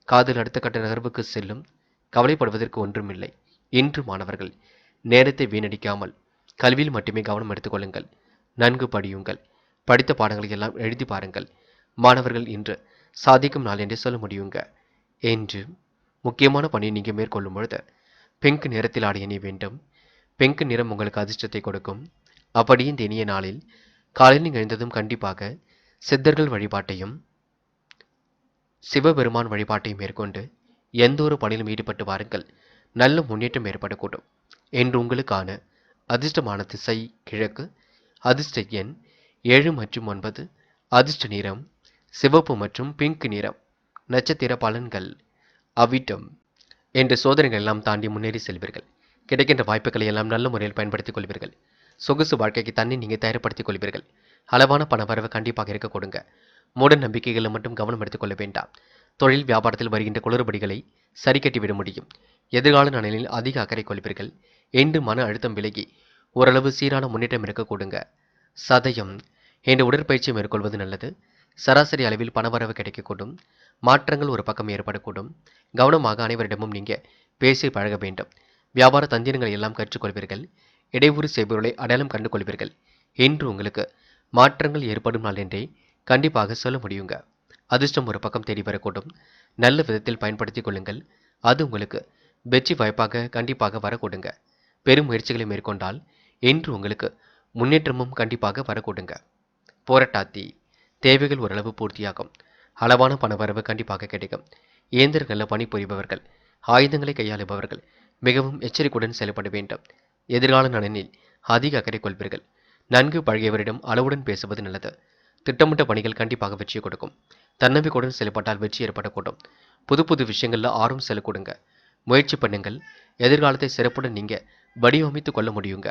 காதல் அடுத்த கட்ட நகர்வுக்கு செல்லும். கவலைப்படுவதற்கு ஒன்றுமில்லை. இன்று மாணவர்கள் நேரத்தை வீணடிக்காமல் கல்வியில் மட்டுமே கவனம் எடுத்துக்கொள்ளுங்கள். நன்கு படியுங்கள். படித்த பாடங்களை எல்லாம் எழுதி பாருங்கள். மாணவர்கள் இன்று சாதிக்கும் நாள் என்று சொல்ல முடியுங்க. என்று முக்கியமான பணியை நீங்க மேற்கொள்ளும் பொழுது பிங்க் நிறத்தில் ஆடை அணிய வேண்டும். பிங்க் நிறம் உங்களுக்கு அதிர்ஷ்டத்தை கொடுக்கும். அப்படி இந்த இனிய நாளில் காலையில் நீங்கள் எழுந்ததும் கண்டிப்பாக சித்தர்கள் வழிபாட்டையும் சிவபெருமான் வழிபாட்டையும் மேற்கொண்டு எந்த ஒரு பணியிலும் ஈடுபட்டு வாருங்கள். நல்ல முன்னேற்றம் ஏற்படக்கூடும். என்று உங்களுக்கான அதிர்ஷ்டமான திசை கிழக்கு, அதிர்ஷ்ட எண் 7 மற்றும் 9, அதிர்ஷ்ட நிறம் சிவப்பு மற்றும் பிங்க் நிறம். நட்சத்திர பலன்கள் அவிட்டம். என்ற சோதனைகள் எல்லாம் தாண்டி முன்னேறி செல்வீர்கள். கிடைக்கின்ற வாய்ப்புகளை எல்லாம் நல்ல முறையில் பயன்படுத்திக் கொள்வீர்கள். சொகுசு வாழ்க்கைக்கு தண்ணி நீங்கள் தயார்படுத்திக் கொள்வீர்கள். அளவான பண வரவு கண்டிப்பாக இருக்க கொடுங்க. மூட நம்பிக்கைகளை மட்டும் கவனம் எடுத்துக் கொள்ள வேண்டாம். தொழில் வியாபாரத்தில் வருகின்ற குளறுபடிகளை சரி கட்டிவிட முடியும். எதிர்கால நலனில் அதிக அக்கறை கொள்வீர்கள். என்று மன அழுத்தம் விலகி ஓரளவு சீரான முன்னேற்றம் இருக்க கொடுங்க. சதயம். என்று உடற்பயிற்சி மேற்கொள்வது நல்லது. சராசரி அளவில் பணவரவு கிடைக்கக்கூடும். மாற்றங்கள் ஒரு பக்கம் ஏற்படக்கூடும். கவனமாக அனைவரிடமும் நீங்க பேசி பழக வேண்டும். வியாபார தந்திரங்களை எல்லாம் கற்றுக்கொள்வீர்கள். இடையூறு செய்பவர்களை அடையாளம் கண்டு கொள்வீர்கள். என்று உங்களுக்கு மாற்றங்கள் ஏற்படும் நாள் என்றே கண்டிப்பாக சொல்ல முடியுங்க. அதிர்ஷ்டம் ஒரு பக்கம் தேடி வரக்கூடும். நல்ல விதத்தில் பயன்படுத்திக் கொள்ளுங்கள். அது உங்களுக்கு வெற்றி வாய்ப்பாக கண்டிப்பாக வரக்கூடுங்க. பெரும் முயற்சிகளை மேற்கொண்டால் என்று உங்களுக்கு முன்னேற்றமும் கண்டிப்பாக வரக்கூடுங்க. போராட்டாத்தி. தேவைகள் ஓரளவு பூர்த்தியாகும். அளவான பணவரவு கண்டிப்பாக கிடைக்கும். இயந்திரங்களில் பணிபுரிபவர்கள், ஆயுதங்களை கையாளுபவர்கள் மிகவும் எச்சரிக்கையுடன் செயல்பட வேண்டும். எதிர்கால நலனில் அதிக அக்கறை கொள்வீர்கள். நன்கு பழகியவரிடம் அளவுடன் பேசுவது நல்லது. திட்டமிட்ட பணிகள் கண்டிப்பாக வெற்றியை கொடுக்கும். தன்னம்பிக்கையுடன் செயல்பட்டால் வெற்றி ஏற்படக்கூடும். புது புது விஷயங்களில் ஆர்வம் செலுத்திக் முயற்சி பண்ணுங்கள். எதிர்காலத்தை சிறப்புடன் நீங்க வடிவமைத்துக் கொள்ள முடியுங்க.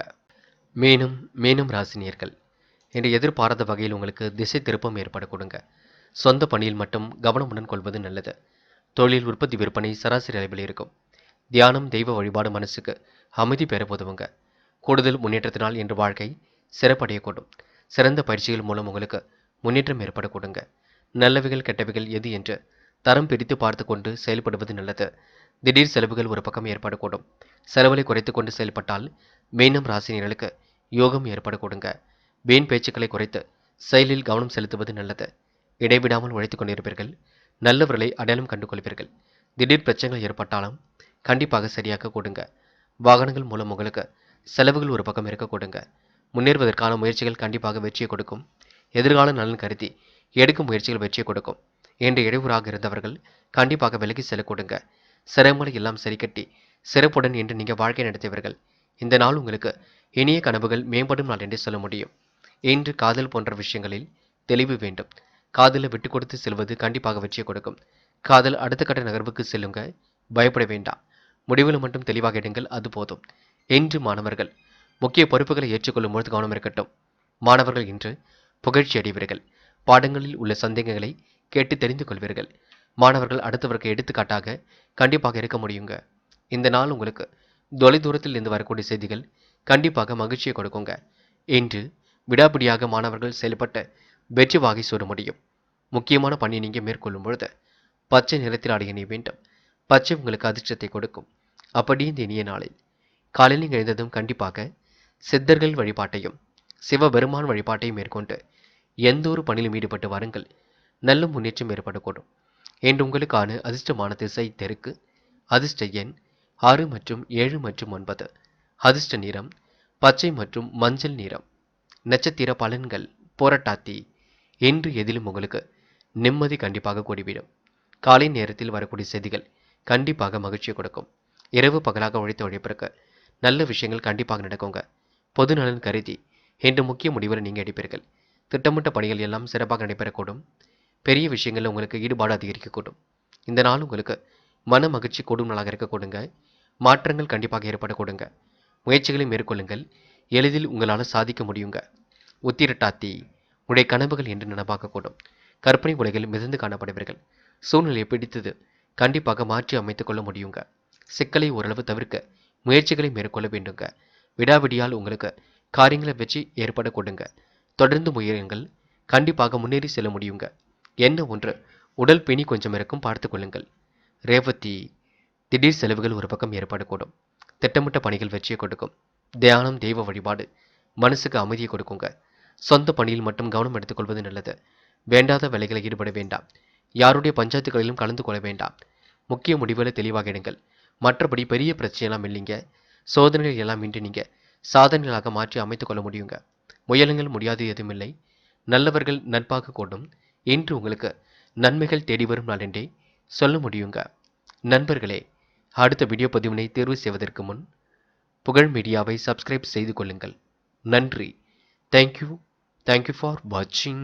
மீனம் மீனம் ராசினியர்கள் என்று எதிர்பாராத வகையில் உங்களுக்கு திசை திருப்பம் ஏற்படக்கூடுங்க. சொந்த பணியில் மட்டும் கவனமுடன் கொள்வது நல்லது. தொழில் உற்பத்தி விற்பனை சராசரி அளவில் இருக்கும். தியானம் தெய்வ வழிபாடு மனசுக்கு அமைதி பெற உதவுங்க. கூடுதல் முன்னேற்றத்தினால் இன்று வாழ்க்கை சிறப்படையக்கூடும். சிறந்த பயிற்சிகள் மூலம் உங்களுக்கு முன்னேற்றம் ஏற்படக்கூடுங்க. நல்லவைகள் கெட்டவைகள் எது என்று தரம் பிரித்து பார்த்து கொண்டு செயல்படுவது நல்லது. திடீர் செலவுகள் ஒரு பக்கம் ஏற்படக்கூடும். செலவுகளை குறைத்து கொண்டு செயல்பட்டால் மீனம் ராசினியர்களுக்கு யோகம் ஏற்படக்கூடுங்க. வீண் பேச்சுக்களை குறைத்து செயலில் கவனம் செலுத்துவது நல்லது. இடைவிடாமல் உழைத்துக் கொண்டிருப்பீர்கள். நல்லவர்களை அடையாளம் கண்டு கொள்வீர்கள். திடீர் பிரச்சனைகள் ஏற்பட்டாலும் கண்டிப்பாக சரியாக கொடுங்க. வாகனங்கள் மூலம் உங்களுக்கு செலவுகள் ஒரு பக்கம் இருக்க கொடுங்க. முன்னேறுவதற்கான முயற்சிகள் கண்டிப்பாக வெற்றியை கொடுக்கும். எதிர்கால நலன் கருதி எடுக்கும் முயற்சிகள் வெற்றியை கொடுக்கும். என்று இடையூறாக இருந்தவர்கள் கண்டிப்பாக விலகி செல்ல கொடுங்க. சிரமங்களை எல்லாம் சரி கட்டி சிறப்புடன் என்று நீங்கள் வாழ்க்கை நடத்தியவர்கள். இந்த நாள் உங்களுக்கு இனிய கனவுகள் மேம்படும் நாள் என்று சொல்ல முடியும். இன்று காதல் போன்ற விஷயங்களில் தெளிவு வேண்டும். காதலை விட்டு கொடுத்து செல்வது கண்டிப்பாக வெற்றியை கொடுக்கும். காதல் அடுத்த கட்ட நகர்வுக்கு செல்லுங்க. பயப்பட வேண்டாம். முடிவில் மட்டும் தெளிவாக எடுங்கள், அது போதும். இன்று மாணவர்கள் முக்கிய பொறுப்புகளை ஏற்றுக்கொள்ளும் பொழுது கவனம் இருக்கட்டும். மாணவர்கள் இன்று புகழ்ச்சி அடைவீர்கள். பாடங்களில் உள்ள சந்தேகங்களை கேட்டு தெரிந்து கொள்வீர்கள். மாணவர்கள் அடுத்தவருக்கு எடுத்துக்காட்டாக கண்டிப்பாக இருக்க முடியுங்க. இந்த நாள் உங்களுக்கு தொலைதூரத்தில் இருந்து வரக்கூடிய செய்திகள் கண்டிப்பாக மகிழ்ச்சியை கொடுக்குங்க. இன்று விடாப்பிடியாக மாணவர்கள் செயல்பட்ட வெற்றி வாகை சூட முடியும். முக்கியமான பணியை நீங்கள் மேற்கொள்ளும் பொழுது பச்சை நிறத்தில் ஆடை அணிய வேண்டும். பச்சை உங்களுக்கு அதிர்ஷ்டத்தை கொடுக்கும். அப்படி இந்த இனிய நாளில் காலையில் நீங்கள் எழுந்ததும் கண்டிப்பாக சித்தர்கள் வழிபாட்டையும் சிவபெருமான் வழிபாட்டையும் மேற்கொண்டு எந்த ஒரு பணியிலும் ஈடுபட்டு வாருங்கள். நல்ல முன்னேற்றம் ஏற்படக்கூடும். என்று உங்களுக்கான அதிர்ஷ்டமான திசை தெற்கு, அதிர்ஷ்ட எண் 6 மற்றும் 7 மற்றும் 9, அதிர்ஷ்ட நிறம் பச்சை மற்றும் மஞ்சள் நிறம். நட்சத்திர பலன்கள் போராட்டாத்தி. என்று எதிலும் உங்களுக்கு நிம்மதி கண்டிப்பாக கூடிவிடும். காலை நேரத்தில் வரக்கூடிய செய்திகள் கண்டிப்பாக மகிழ்ச்சியை கொடுக்கும். இரவு பகலாக உழைத்த உழைப்பிற்கு நல்ல விஷயங்கள் கண்டிப்பாக நடக்குங்க. பொது நலன் கருதி இன்று முக்கிய முடிவுகளை நீங்கள் எடுப்பீர்கள். திட்டமிட்ட பணிகள் எல்லாம் சிறப்பாக நடைபெறக்கூடும். பெரிய விஷயங்களில் உங்களுக்கு ஈடுபாடு அதிகரிக்கக்கூடும். இந்த நாள் உங்களுக்கு மன மகிழ்ச்சி கூடும் நாளாக இருக்கக்கூடுங்க. மாற்றங்கள் கண்டிப்பாக ஏற்படக்கூடுங்க. முயற்சிகளை மேற்கொள்ளுங்கள். எளிதில் உங்களால் சாதிக்க முடியுங்க. உத்திரட்டாத்தி. உடைய கனவுகள் என்று நினைவாக்கக்கூடும். கற்பனை உலகில் மிதந்து காணப்படுவீர்கள். சூழ்நிலையை பிடித்தது கண்டிப்பாக மாற்றி அமைத்துக் கொள்ள முடியுங்க. சிக்கலை ஓரளவு தவிர்க்க முயற்சிகளை மேற்கொள்ள வேண்டுங்க. விடாவிடியால் உங்களுக்கு காரியங்களை வெற்றி ஏற்பட கொடுங்க. தொடர்ந்து முயலுங்கள். கண்டிப்பாக முன்னேறி செல்ல முடியுங்க. என்ன ஒன்று உடல் பிணி கொஞ்சம் இருக்கும், பார்த்துக் கொள்ளுங்கள். ரேவதி. திடீர் செலவுகள் ஒரு பக்கம் ஏற்படக்கூடும். திட்டமிட்ட பணிகள் வெற்றியை கொடுக்கும். தியானம் தெய்வ வழிபாடு மனசுக்கு அமைதியை கொடுக்குங்க. சொந்த பணியில் மட்டும் கவனம் எடுத்துக்கொள்வது நல்லது. வேண்டாத வேலைகளில் ஈடுபட வேண்டாம். யாருடைய பஞ்சாயத்துகளிலும் கலந்து கொள்ள வேண்டாம். முக்கிய முடிவுகளை தெளிவாக எடுங்கள். மற்றபடி பெரிய பிரச்சனையெல்லாம் இல்லைங்க. சோதனைகள் எல்லாம் இன்று நீங்க சாதனைகளாக மாற்றி அமைத்துக் கொள்ள முடியுங்க. முயலுங்கள், முடியாது எதுவுமில்லை. நல்லவர்கள் நட்பாக கூடும். இன்று உங்களுக்கு நன்மைகள் தேடி வரும் நாள் என்றே சொல்ல முடியுங்க. நண்பர்களே, அடுத்த வீடியோ பதிவினை தேர்வு செய்வதற்கு முன் புகழ் மீடியாவை சப்ஸ்கிரைப் செய்து கொள்ளுங்கள். நன்றி. தேங்க்யூ ஃபார் வாட்சிங்.